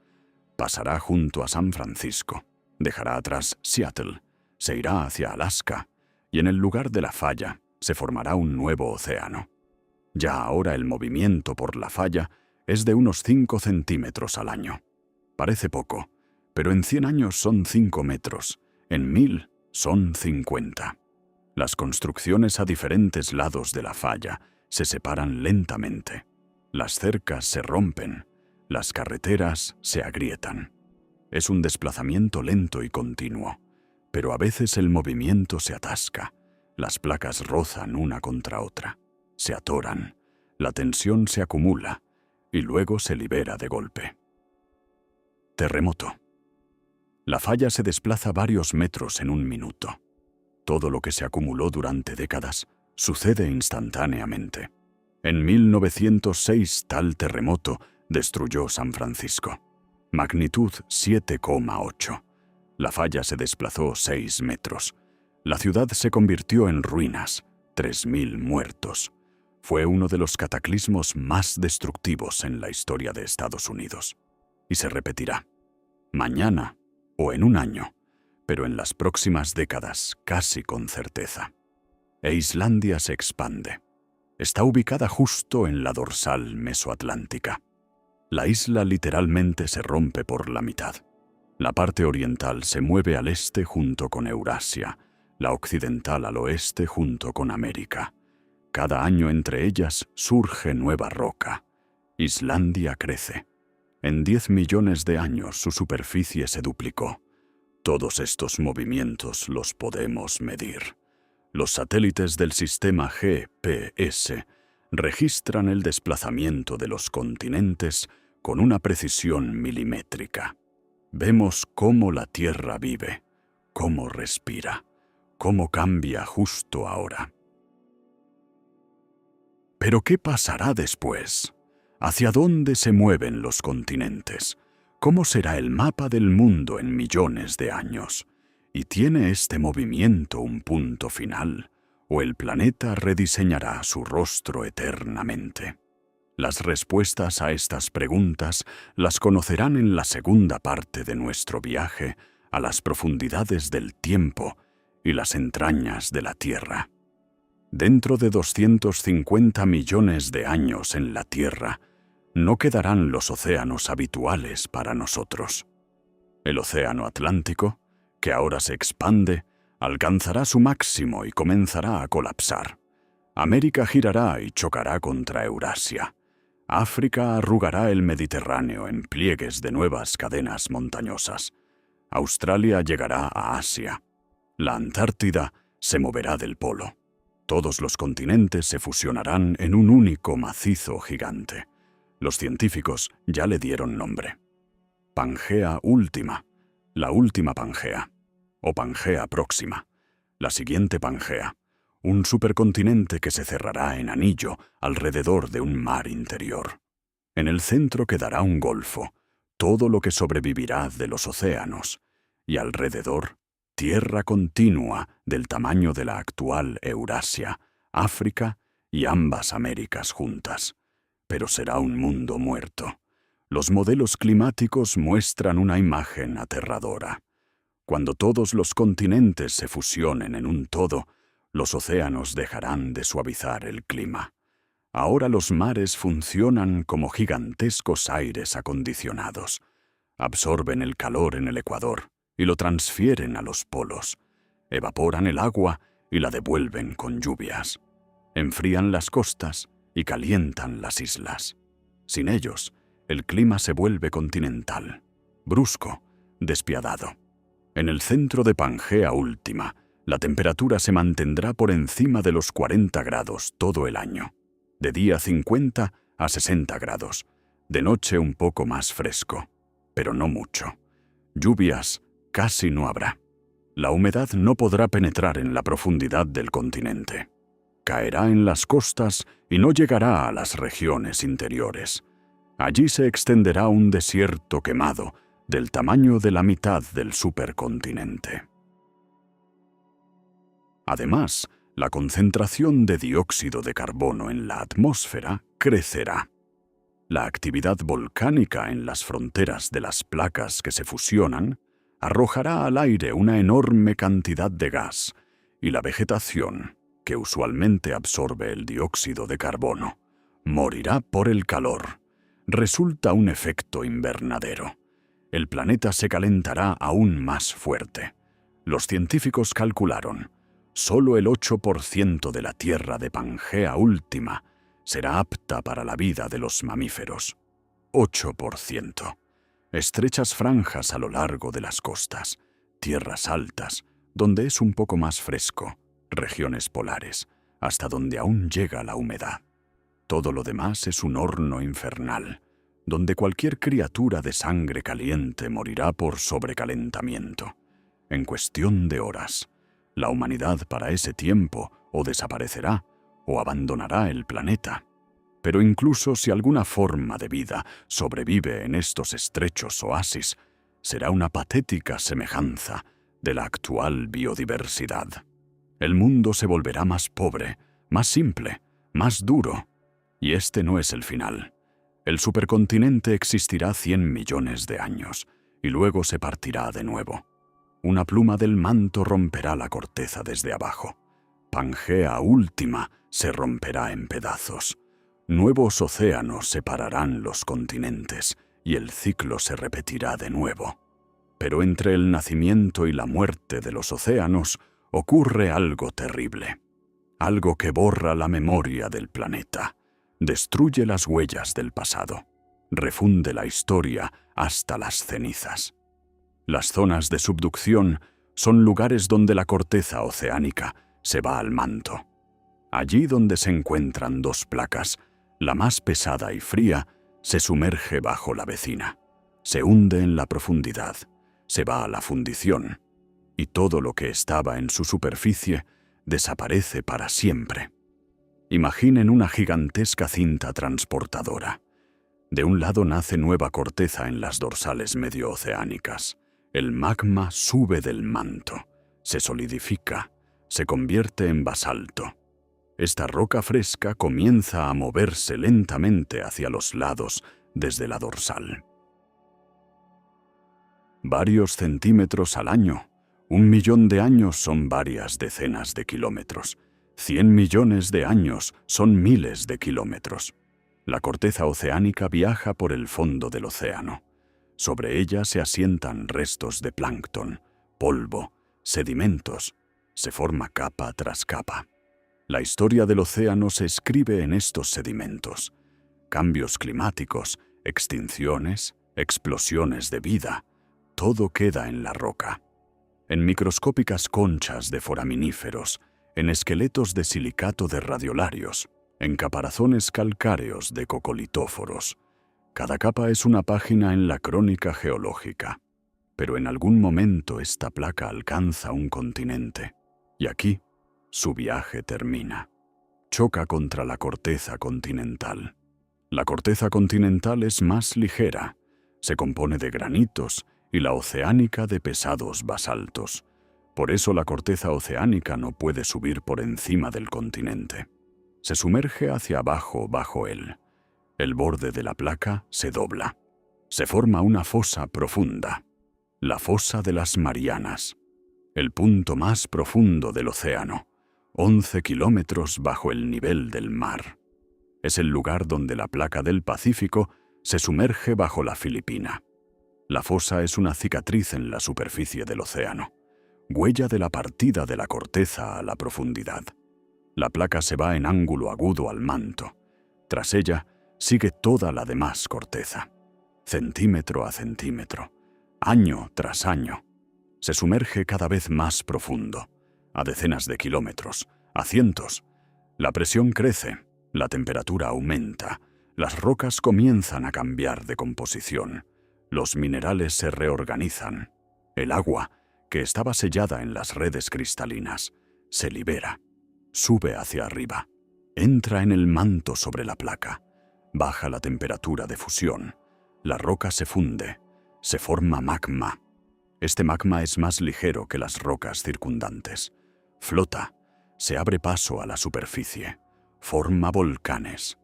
Pasará junto a San Francisco. Dejará atrás Seattle. Se irá hacia Alaska. Y en el lugar de la falla se formará un nuevo océano. Ya ahora el movimiento por la falla es de unos 5 centímetros al año. Parece poco, pero en 100 años son 5 metros. En 1000 son 50. Las construcciones a diferentes lados de la falla se separan lentamente. Las cercas se rompen, las carreteras se agrietan. Es un desplazamiento lento y continuo, pero a veces el movimiento se atasca. Las placas rozan una contra otra, se atoran, la tensión se acumula y luego se libera de golpe. Terremoto. La falla se desplaza varios metros en un minuto. Todo lo que se acumuló durante décadas sucede instantáneamente. En 1906 tal terremoto destruyó San Francisco. Magnitud 7,8. La falla se desplazó 6 metros. La ciudad se convirtió en ruinas, 3.000 muertos. Fue uno de los cataclismos más destructivos en la historia de Estados Unidos. Y se repetirá. Mañana o en un año, pero en las próximas décadas casi con certeza. E Islandia se expande. Está ubicada justo en la dorsal mesoatlántica. La isla literalmente se rompe por la mitad. La parte oriental se mueve al este junto con Eurasia, la occidental al oeste junto con América. Cada año entre ellas surge nueva roca. Islandia crece. En 10 millones de años su superficie se duplicó. Todos estos movimientos los podemos medir. Los satélites del sistema GPS registran el desplazamiento de los continentes con una precisión milimétrica. Vemos cómo la Tierra vive, cómo respira, cómo cambia justo ahora. ¿Pero qué pasará después? ¿Hacia dónde se mueven los continentes? ¿Cómo será el mapa del mundo en millones de años? ¿Y tiene este movimiento un punto final? ¿O el planeta rediseñará su rostro eternamente? Las respuestas a estas preguntas las conocerán en la segunda parte de nuestro viaje a las profundidades del tiempo y las entrañas de la Tierra. Dentro de 250 millones de años en la Tierra, no quedarán los océanos habituales para nosotros. El océano Atlántico que ahora se expande, alcanzará su máximo y comenzará a colapsar. América girará y chocará contra Eurasia. África arrugará el Mediterráneo en pliegues de nuevas cadenas montañosas. Australia llegará a Asia. La Antártida se moverá del polo. Todos los continentes se fusionarán en un único macizo gigante. Los científicos ya le dieron nombre. Pangea Última, la última Pangea, o Pangea Próxima, la siguiente Pangea, un supercontinente que se cerrará en anillo alrededor de un mar interior. En el centro quedará un golfo, todo lo que sobrevivirá de los océanos, y alrededor, tierra continua del tamaño de la actual Eurasia, África y ambas Américas juntas. Pero será un mundo muerto. Los modelos climáticos muestran una imagen aterradora. Cuando todos los continentes se fusionen en un todo, los océanos dejarán de suavizar el clima. Ahora los mares funcionan como gigantescos aires acondicionados. Absorben el calor en el ecuador y lo transfieren a los polos. Evaporan el agua y la devuelven con lluvias. Enfrían las costas y calientan las islas. Sin ellos, el clima se vuelve continental, brusco, despiadado. En el centro de Pangea Última, la temperatura se mantendrá por encima de los 40 grados todo el año. De día 50 a 60 grados, de noche un poco más fresco, pero no mucho. Lluvias casi no habrá. La humedad no podrá penetrar en la profundidad del continente. Caerá en las costas y no llegará a las regiones interiores. Allí se extenderá un desierto quemado del tamaño de la mitad del supercontinente. Además, la concentración de dióxido de carbono en la atmósfera crecerá. La actividad volcánica en las fronteras de las placas que se fusionan arrojará al aire una enorme cantidad de gas, y la vegetación, que usualmente absorbe el dióxido de carbono, morirá por el calor. Resulta un efecto invernadero. El planeta se calentará aún más fuerte. Los científicos calcularon, solo el 8% de la Tierra de Pangea Última será apta para la vida de los mamíferos. 8%. Estrechas franjas a lo largo de las costas, tierras altas, donde es un poco más fresco, regiones polares, hasta donde aún llega la humedad. Todo lo demás es un horno infernal, donde cualquier criatura de sangre caliente morirá por sobrecalentamiento. En cuestión de horas, la humanidad para ese tiempo o desaparecerá o abandonará el planeta. Pero incluso si alguna forma de vida sobrevive en estos estrechos oasis, será una patética semejanza de la actual biodiversidad. El mundo se volverá más pobre, más simple, más duro. Y este no es el final. El supercontinente existirá 100 millones de años y luego se partirá de nuevo. Una pluma del manto romperá la corteza desde abajo. Pangea Última se romperá en pedazos. Nuevos océanos separarán los continentes y el ciclo se repetirá de nuevo. Pero entre el nacimiento y la muerte de los océanos ocurre algo terrible. Algo que borra la memoria del planeta, destruye las huellas del pasado, refunde la historia hasta las cenizas. Las zonas de subducción son lugares donde la corteza oceánica se va al manto. Allí donde se encuentran dos placas, la más pesada y fría se sumerge bajo la vecina, se hunde en la profundidad, se va a la fundición, y todo lo que estaba en su superficie desaparece para siempre. Imaginen una gigantesca cinta transportadora. De un lado nace nueva corteza en las dorsales mediooceánicas. El magma sube del manto, se solidifica, se convierte en basalto. Esta roca fresca comienza a moverse lentamente hacia los lados desde la dorsal. Varios centímetros al año. 1 millón de años son varias decenas de kilómetros. 100 millones de años son miles de kilómetros. La corteza oceánica viaja por el fondo del océano. Sobre ella se asientan restos de plancton, polvo, sedimentos. Se forma capa tras capa. La historia del océano se escribe en estos sedimentos. Cambios climáticos, extinciones, explosiones de vida, todo queda en la roca. En microscópicas conchas de foraminíferos, en esqueletos de silicato de radiolarios, en caparazones calcáreos de cocolitóforos. Cada capa es una página en la crónica geológica. Pero en algún momento esta placa alcanza un continente, y aquí su viaje termina. Choca contra la corteza continental. La corteza continental es más ligera, se compone de granitos y la oceánica de pesados basaltos. Por eso la corteza oceánica no puede subir por encima del continente. Se sumerge hacia abajo bajo él. El borde de la placa se dobla. Se forma una fosa profunda. La fosa de las Marianas, el punto más profundo del océano, 11 kilómetros bajo el nivel del mar. Es el lugar donde la placa del Pacífico se sumerge bajo la Filipina. La fosa es una cicatriz en la superficie del océano, huella de la partida de la corteza a la profundidad. La placa se va en ángulo agudo al manto. Tras ella sigue toda la demás corteza, centímetro a centímetro. Año tras año, se sumerge cada vez más profundo, a decenas de kilómetros, a cientos. La presión crece, la temperatura aumenta, las rocas comienzan a cambiar de composición, los minerales se reorganizan, el agua, que estaba sellada en las redes cristalinas, se libera, sube hacia arriba, entra en el manto sobre la placa, baja la temperatura de fusión, la roca se funde, se forma magma. Este magma es más ligero que las rocas circundantes. Flota, se abre paso a la superficie, forma volcanes.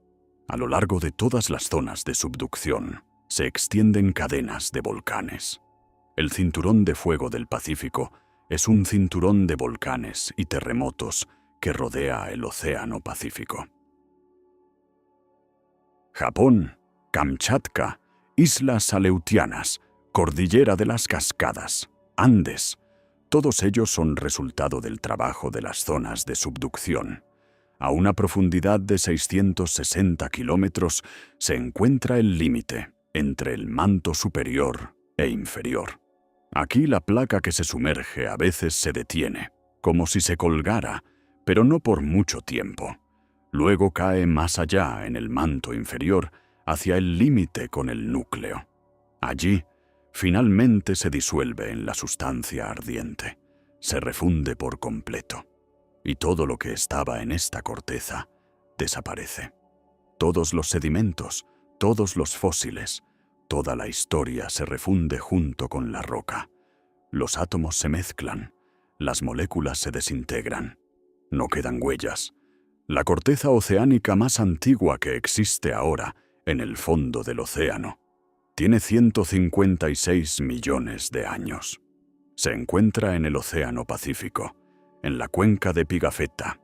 A lo largo de todas las zonas de subducción se extienden cadenas de volcanes. El cinturón de fuego del Pacífico es un cinturón de volcanes y terremotos que rodea el Océano Pacífico. Japón, Kamchatka, Islas Aleutianas, Cordillera de las Cascadas, Andes, todos ellos son resultado del trabajo de las zonas de subducción. A una profundidad de 660 kilómetros se encuentra el límite entre el manto superior e inferior. Aquí la placa que se sumerge a veces se detiene, como si se colgara, pero no por mucho tiempo. Luego cae más allá en el manto inferior, hacia el límite con el núcleo. Allí, finalmente se disuelve en la sustancia ardiente, se refunde por completo, y todo lo que estaba en esta corteza desaparece. Todos los sedimentos, todos los fósiles, toda la historia se refunde junto con la roca. Los átomos se mezclan, las moléculas se desintegran, no quedan huellas. La corteza oceánica más antigua que existe ahora en el fondo del océano tiene 156 millones de años. Se encuentra en el Océano Pacífico, en la cuenca de Pigafetta.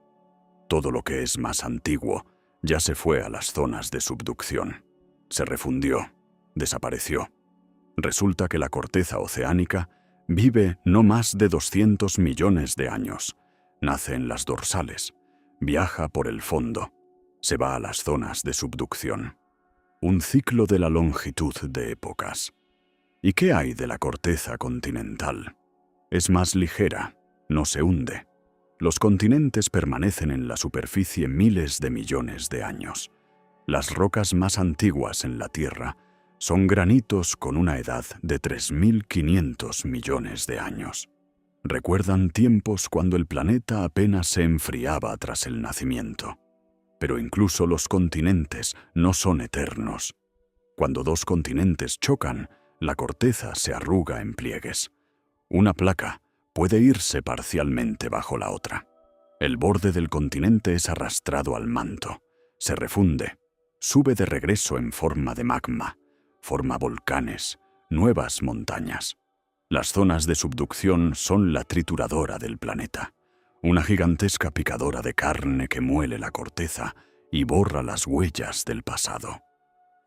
Todo lo que es más antiguo ya se fue a las zonas de subducción. Se refundió, desapareció. Resulta que la corteza oceánica vive no más de 200 millones de años. Nace en las dorsales, viaja por el fondo, se va a las zonas de subducción. Un ciclo de la longitud de épocas. ¿Y qué hay de la corteza continental? Es más ligera, no se hunde. Los continentes permanecen en la superficie miles de millones de años. Las rocas más antiguas en la Tierra son granitos con una edad de 3.500 millones de años. Recuerdan tiempos cuando el planeta apenas se enfriaba tras el nacimiento. Pero incluso los continentes no son eternos. Cuando dos continentes chocan, la corteza se arruga en pliegues. Una placa puede irse parcialmente bajo la otra. El borde del continente es arrastrado al manto, se refunde, sube de regreso en forma de magma, forma volcanes, nuevas montañas. Las zonas de subducción son la trituradora del planeta, una gigantesca picadora de carne que muele la corteza y borra las huellas del pasado.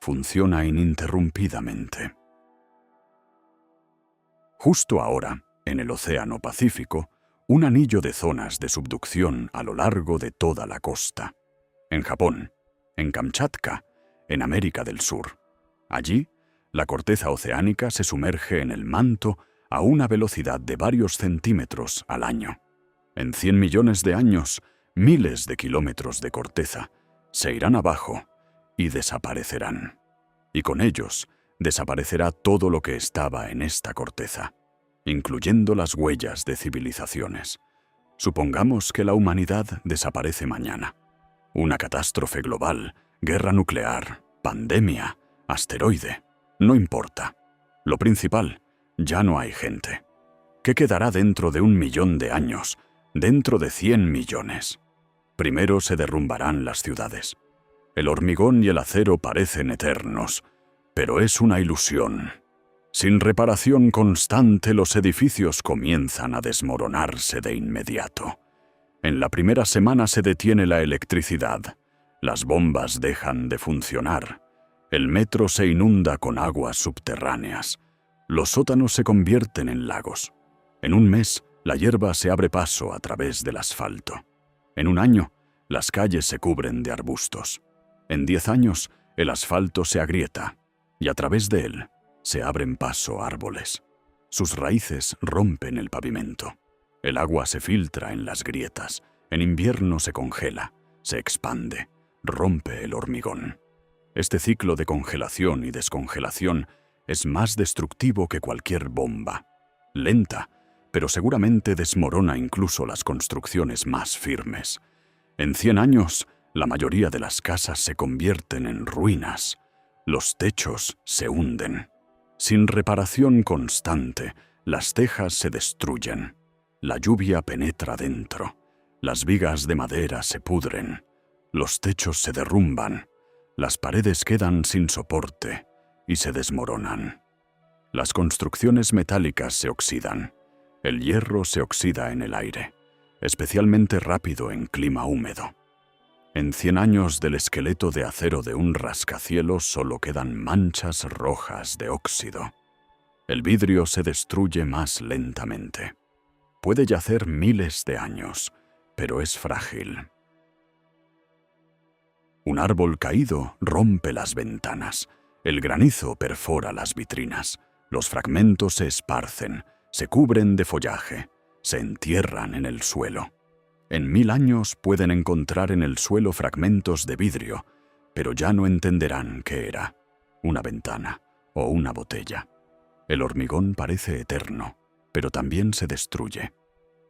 Funciona ininterrumpidamente. Justo ahora, En el Océano Pacífico, un anillo de zonas de subducción a lo largo de toda la costa. En Japón, en Kamchatka, en América del Sur. Allí, la corteza oceánica se sumerge en el manto a una velocidad de varios centímetros al año. En 100 millones de años, miles de kilómetros de corteza se irán abajo y desaparecerán. Y con ellos desaparecerá todo lo que estaba en esta corteza, incluyendo las huellas de civilizaciones. Supongamos que la humanidad desaparece mañana. Una catástrofe global, guerra nuclear, pandemia, asteroide, no importa. Lo principal, ya no hay gente. ¿Qué quedará dentro de 1 millón de años, dentro de 100 millones? Primero se derrumbarán las ciudades. El hormigón y el acero parecen eternos, pero es una ilusión. Sin reparación constante, los edificios comienzan a desmoronarse de inmediato. En la primera semana se detiene la electricidad, las bombas dejan de funcionar, el metro se inunda con aguas subterráneas, los sótanos se convierten en lagos. En un mes, la hierba se abre paso a través del asfalto. En un año, las calles se cubren de arbustos. En 10 años, el asfalto se agrieta, y a través de él se abren paso árboles. Sus raíces rompen el pavimento. El agua se filtra en las grietas. En invierno se congela, se expande, rompe el hormigón. Este ciclo de congelación y descongelación es más destructivo que cualquier bomba. Lenta, pero seguramente desmorona incluso las construcciones más firmes. En 100 años, la mayoría de las casas se convierten en ruinas. Los techos se hunden. Sin reparación constante, las tejas se destruyen. La lluvia penetra dentro. Las vigas de madera se pudren. Los techos se derrumban. Las paredes quedan sin soporte y se desmoronan. Las construcciones metálicas se oxidan. El hierro se oxida en el aire, especialmente rápido en clima húmedo. En 100 años del esqueleto de acero de un rascacielos solo quedan manchas rojas de óxido. El vidrio se destruye más lentamente. Puede yacer miles de años, pero es frágil. Un árbol caído rompe las ventanas. El granizo perfora las vitrinas. Los fragmentos se esparcen, se cubren de follaje, se entierran en el suelo. En 1000 años pueden encontrar en el suelo fragmentos de vidrio, pero ya no entenderán qué era, una ventana o una botella. El hormigón parece eterno, pero también se destruye.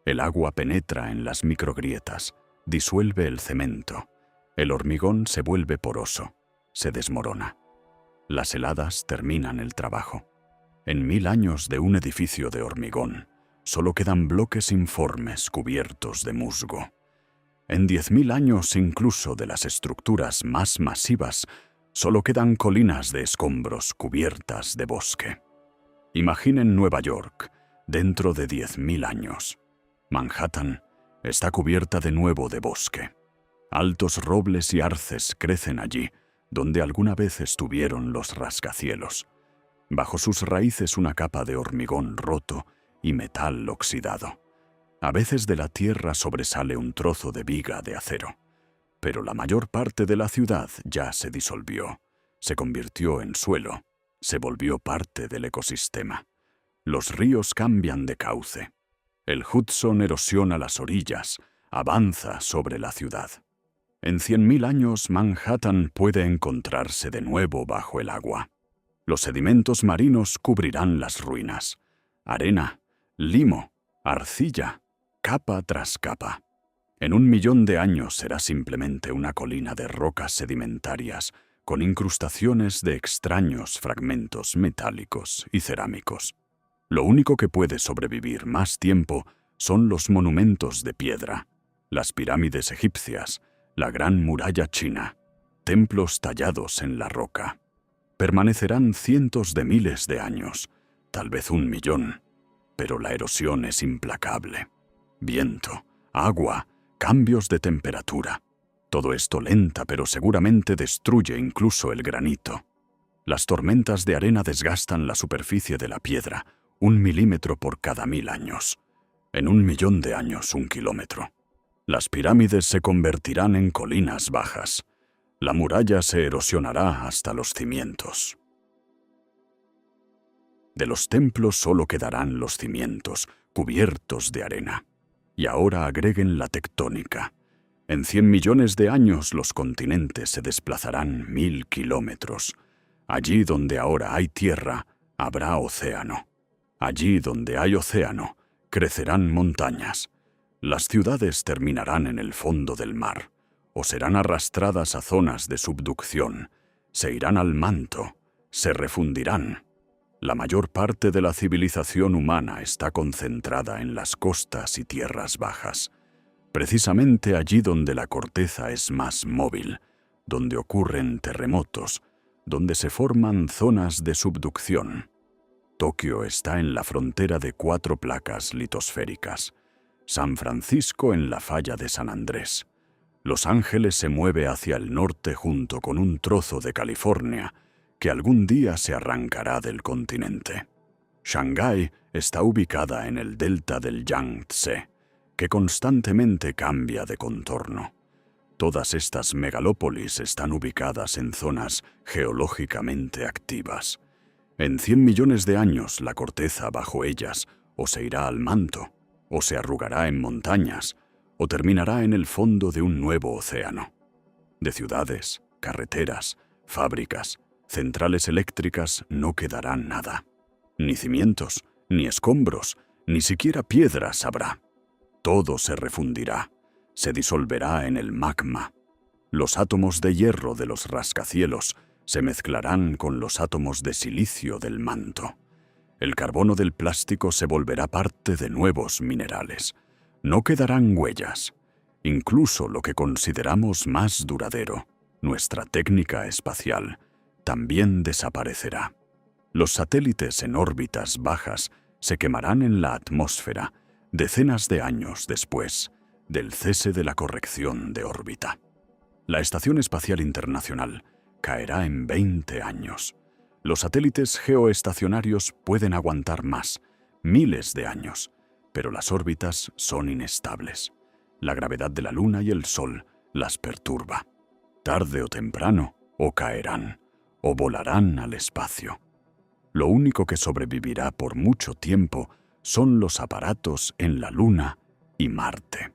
El agua penetra en las microgrietas, disuelve el cemento. El hormigón se vuelve poroso, se desmorona. Las heladas terminan el trabajo. En 1000 años de un edificio de hormigón, solo quedan bloques informes cubiertos de musgo. En 10.000 años incluso de las estructuras más masivas, solo quedan colinas de escombros cubiertas de bosque. Imaginen Nueva York dentro de 10.000 años. Manhattan está cubierta de nuevo de bosque. Altos robles y arces crecen allí, donde alguna vez estuvieron los rascacielos. Bajo sus raíces una capa de hormigón roto y metal oxidado. A veces de la tierra sobresale un trozo de viga de acero. Pero la mayor parte de la ciudad ya se disolvió, se convirtió en suelo, se volvió parte del ecosistema. Los ríos cambian de cauce. El Hudson erosiona las orillas, avanza sobre la ciudad. En 100.000 años Manhattan puede encontrarse de nuevo bajo el agua. Los sedimentos marinos cubrirán las ruinas. Arena, limo, arcilla, capa tras capa. En 1 millón de años será simplemente una colina de rocas sedimentarias con incrustaciones de extraños fragmentos metálicos y cerámicos. Lo único que puede sobrevivir más tiempo son los monumentos de piedra, las pirámides egipcias, la Gran Muralla China, templos tallados en la roca. Permanecerán cientos de miles de años, tal vez 1 millón, pero la erosión es implacable. Viento, agua, cambios de temperatura. Todo esto lenta pero seguramente destruye incluso el granito. Las tormentas de arena desgastan la superficie de la piedra, 1 milímetro por cada 1000 años. En 1 millón de años, 1 kilómetro. Las pirámides se convertirán en colinas bajas. La muralla se erosionará hasta los cimientos. De los templos solo quedarán los cimientos, cubiertos de arena. Y ahora agreguen la tectónica. En 100 millones de años los continentes se desplazarán 1000 kilómetros. Allí donde ahora hay tierra, habrá océano. Allí donde hay océano, crecerán montañas. Las ciudades terminarán en el fondo del mar, o serán arrastradas a zonas de subducción, se irán al manto, se refundirán. La mayor parte de la civilización humana está concentrada en las costas y tierras bajas, precisamente allí donde la corteza es más móvil, donde ocurren terremotos, donde se forman zonas de subducción. Tokio está en la frontera de 4 placas litosféricas, San Francisco en la falla de San Andrés. Los Ángeles se mueve hacia el norte junto con un trozo de California que algún día se arrancará del continente. Shanghái está ubicada en el delta del Yangtze, que constantemente cambia de contorno. Todas estas megalópolis están ubicadas en zonas geológicamente activas. En 100 millones de años la corteza bajo ellas o se irá al manto, o se arrugará en montañas, o terminará en el fondo de un nuevo océano. De ciudades, carreteras, fábricas, centrales eléctricas no quedará nada. Ni cimientos, ni escombros, ni siquiera piedras habrá. Todo se refundirá, se disolverá en el magma. Los átomos de hierro de los rascacielos se mezclarán con los átomos de silicio del manto. El carbono del plástico se volverá parte de nuevos minerales. No quedarán huellas. Incluso lo que consideramos más duradero, nuestra técnica espacial, también desaparecerá. Los satélites en órbitas bajas se quemarán en la atmósfera decenas de años después del cese de la corrección de órbita. La Estación Espacial Internacional caerá en 20 años. Los satélites geoestacionarios pueden aguantar más, miles de años, pero las órbitas son inestables. La gravedad de la Luna y el Sol las perturba. Tarde o temprano, o caerán, o volarán al espacio. Lo único que sobrevivirá por mucho tiempo son los aparatos en la Luna y Marte.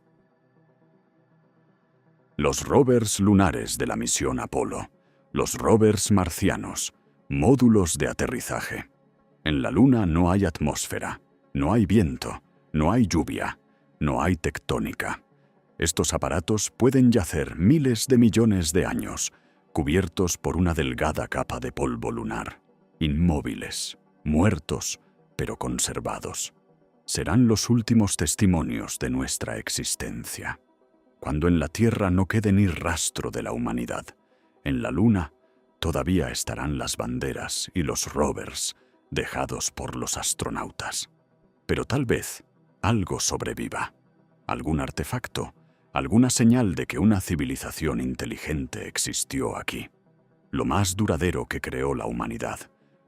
Los rovers lunares de la misión Apolo, los rovers marcianos, módulos de aterrizaje. En la Luna no hay atmósfera, no hay viento, no hay lluvia, no hay tectónica. Estos aparatos pueden yacer miles de millones de años, cubiertos por una delgada capa de polvo lunar, inmóviles, muertos, pero conservados. Serán los últimos testimonios de nuestra existencia. Cuando en la Tierra no quede ni rastro de la humanidad, en la Luna todavía estarán las banderas y los rovers dejados por los astronautas. Pero tal vez algo sobreviva, algún artefacto, alguna señal de que una civilización inteligente existió aquí. Lo más duradero que creó la humanidad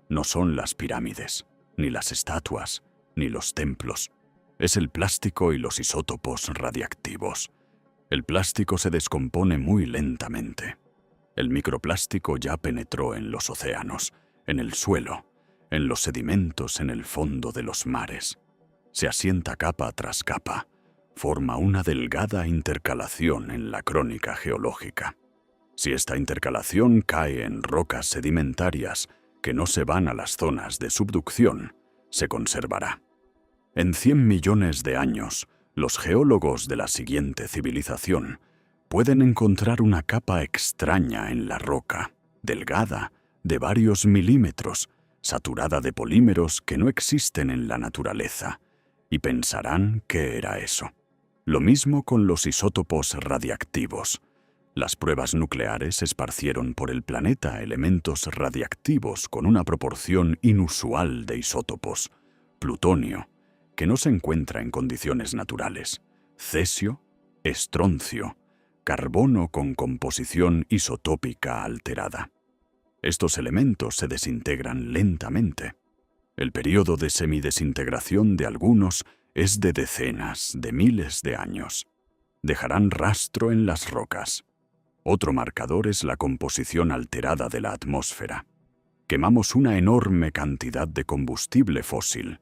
no son las pirámides, ni las estatuas, ni los templos. Es el plástico y los isótopos radiactivos. El plástico se descompone muy lentamente. El microplástico ya penetró en los océanos, en el suelo, en los sedimentos en el fondo de los mares. Se asienta capa tras capa, forma una delgada intercalación en la crónica geológica. Si esta intercalación cae en rocas sedimentarias que no se van a las zonas de subducción, se conservará. En 100 millones de años, los geólogos de la siguiente civilización pueden encontrar una capa extraña en la roca, delgada, de varios milímetros, saturada de polímeros que no existen en la naturaleza, y pensarán que era eso. Lo mismo con los isótopos radiactivos. Las pruebas nucleares esparcieron por el planeta elementos radiactivos con una proporción inusual de isótopos. Plutonio, que no se encuentra en condiciones naturales. Cesio, estroncio, carbono con composición isotópica alterada. Estos elementos se desintegran lentamente. El período de semidesintegración de algunos es de decenas de miles de años. Dejarán rastro en las rocas. Otro marcador es la composición alterada de la atmósfera. Quemamos una enorme cantidad de combustible fósil.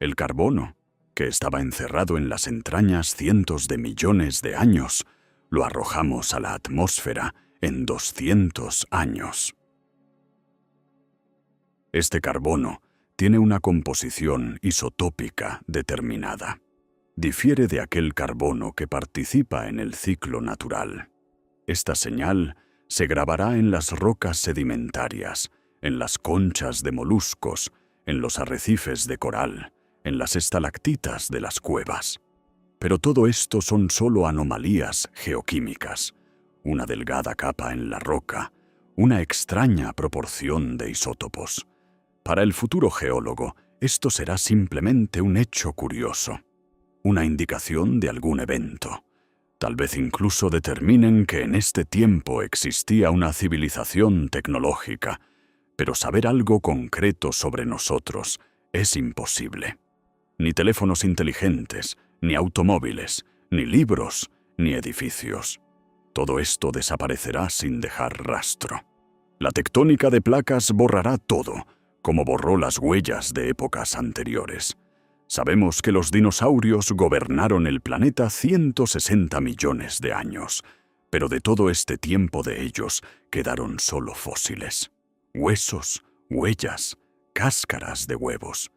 El carbono, que estaba encerrado en las entrañas cientos de millones de años, lo arrojamos a la atmósfera en 200 años. Este carbono tiene una composición isotópica determinada. Difiere de aquel carbono que participa en el ciclo natural. Esta señal se grabará en las rocas sedimentarias, en las conchas de moluscos, en los arrecifes de coral, en las estalactitas de las cuevas. Pero todo esto son solo anomalías geoquímicas, una delgada capa en la roca, una extraña proporción de isótopos. Para el futuro geólogo, esto será simplemente un hecho curioso, una indicación de algún evento. Tal vez incluso determinen que en este tiempo existía una civilización tecnológica, pero saber algo concreto sobre nosotros es imposible. Ni teléfonos inteligentes, ni automóviles, ni libros, ni edificios. Todo esto desaparecerá sin dejar rastro. La tectónica de placas borrará todo, como borró las huellas de épocas anteriores. Sabemos que los dinosaurios gobernaron el planeta 160 millones de años, pero de todo este tiempo de ellos quedaron solo fósiles. Huesos, huellas, cáscaras de huevos.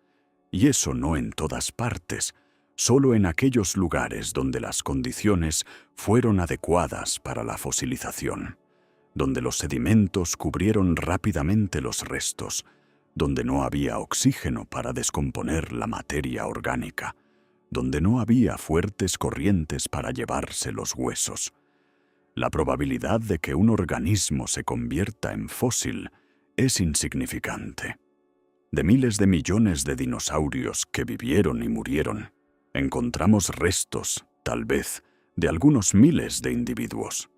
Y eso no en todas partes, solo en aquellos lugares donde las condiciones fueron adecuadas para la fosilización, donde los sedimentos cubrieron rápidamente los restos, donde no había oxígeno para descomponer la materia orgánica, donde no había fuertes corrientes para llevarse los huesos. La probabilidad de que un organismo se convierta en fósil es insignificante. De miles de millones de dinosaurios que vivieron y murieron, encontramos restos, tal vez, de algunos miles de individuos.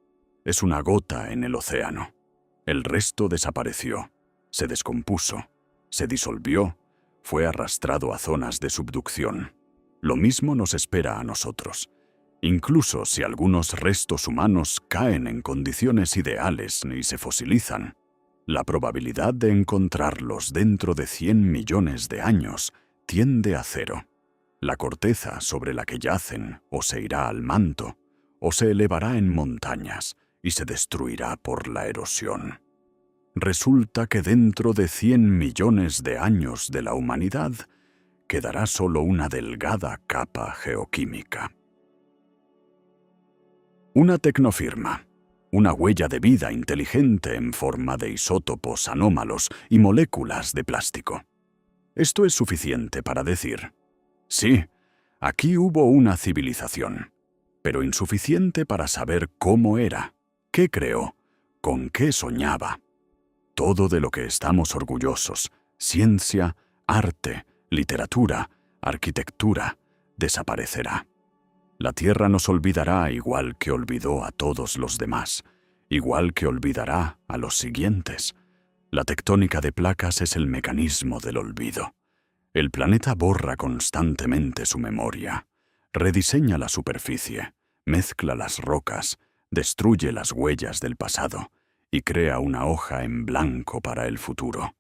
Es una gota en el océano. El resto desapareció, se descompuso, se disolvió, fue arrastrado a zonas de subducción. Lo mismo nos espera a nosotros. Incluso si algunos restos humanos caen en condiciones ideales y se fosilizan, la probabilidad de encontrarlos dentro de 100 millones de años tiende a cero. La corteza sobre la que yacen o se irá al manto, o se elevará en montañas y se destruirá por la erosión. Resulta que dentro de 100 millones de años de la humanidad quedará solo una delgada capa geoquímica. Una tecnofirma, una huella de vida inteligente en forma de isótopos anómalos y moléculas de plástico. Esto es suficiente para decir: sí, aquí hubo una civilización, pero insuficiente para saber cómo era, qué creó, con qué soñaba. Todo de lo que estamos orgullosos, ciencia, arte, literatura, arquitectura, desaparecerá. La Tierra nos olvidará igual que olvidó a todos los demás, igual que olvidará a los siguientes. La tectónica de placas es el mecanismo del olvido. El planeta borra constantemente su memoria, rediseña la superficie, mezcla las rocas, destruye las huellas del pasado y crea una hoja en blanco para el futuro.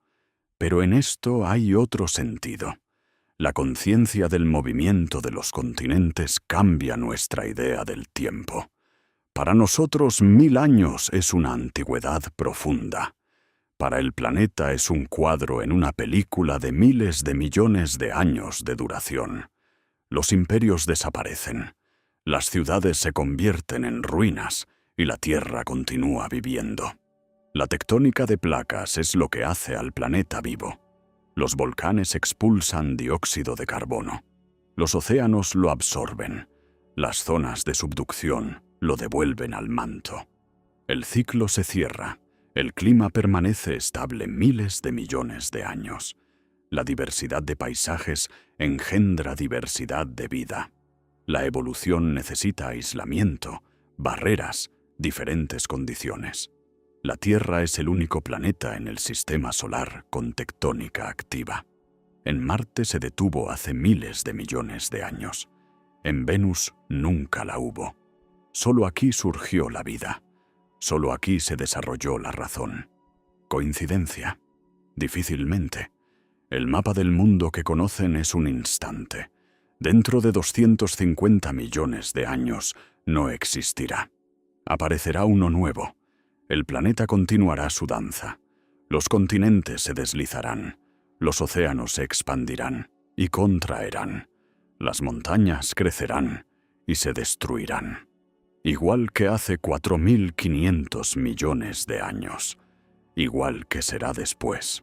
Pero en esto hay otro sentido. La conciencia del movimiento de los continentes cambia nuestra idea del tiempo. Para nosotros 1000 años es una antigüedad profunda. Para el planeta es un cuadro en una película de miles de millones de años de duración. Los imperios desaparecen, las ciudades se convierten en ruinas y la Tierra continúa viviendo. La tectónica de placas es lo que hace al planeta vivo. Los volcanes expulsan dióxido de carbono. Los océanos lo absorben. Las zonas de subducción lo devuelven al manto. El ciclo se cierra. El clima permanece estable miles de millones de años. La diversidad de paisajes engendra diversidad de vida. La evolución necesita aislamiento, barreras, diferentes condiciones. La Tierra es el único planeta en el sistema solar con tectónica activa. En Marte se detuvo hace miles de millones de años. En Venus nunca la hubo. Solo aquí surgió la vida. Solo aquí se desarrolló la razón. ¿Coincidencia? Difícilmente. El mapa del mundo que conocen es un instante. Dentro de 250 millones de años no existirá. Aparecerá uno nuevo. El planeta continuará su danza. Los continentes se deslizarán. Los océanos se expandirán y contraerán. Las montañas crecerán y se destruirán. Igual que hace 4.500 millones de años. Igual que será después.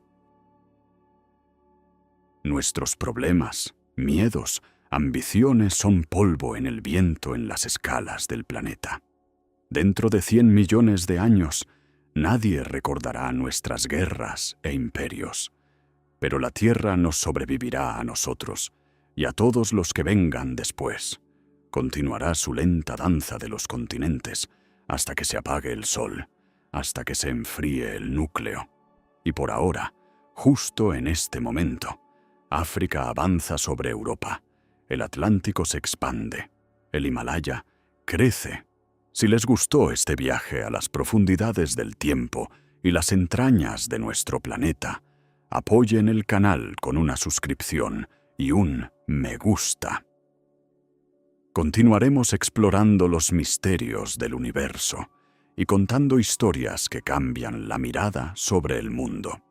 Nuestros problemas, miedos, ambiciones son polvo en el viento en las escalas del planeta. Dentro de 100 millones de años, nadie recordará nuestras guerras e imperios. Pero la Tierra nos sobrevivirá a nosotros y a todos los que vengan después. Continuará su lenta danza de los continentes hasta que se apague el sol, hasta que se enfríe el núcleo. Y por ahora, justo en este momento, África avanza sobre Europa, el Atlántico se expande, el Himalaya crece. Si les gustó este viaje a las profundidades del tiempo y las entrañas de nuestro planeta, apoyen el canal con una suscripción y un me gusta. Continuaremos explorando los misterios del universo y contando historias que cambian la mirada sobre el mundo.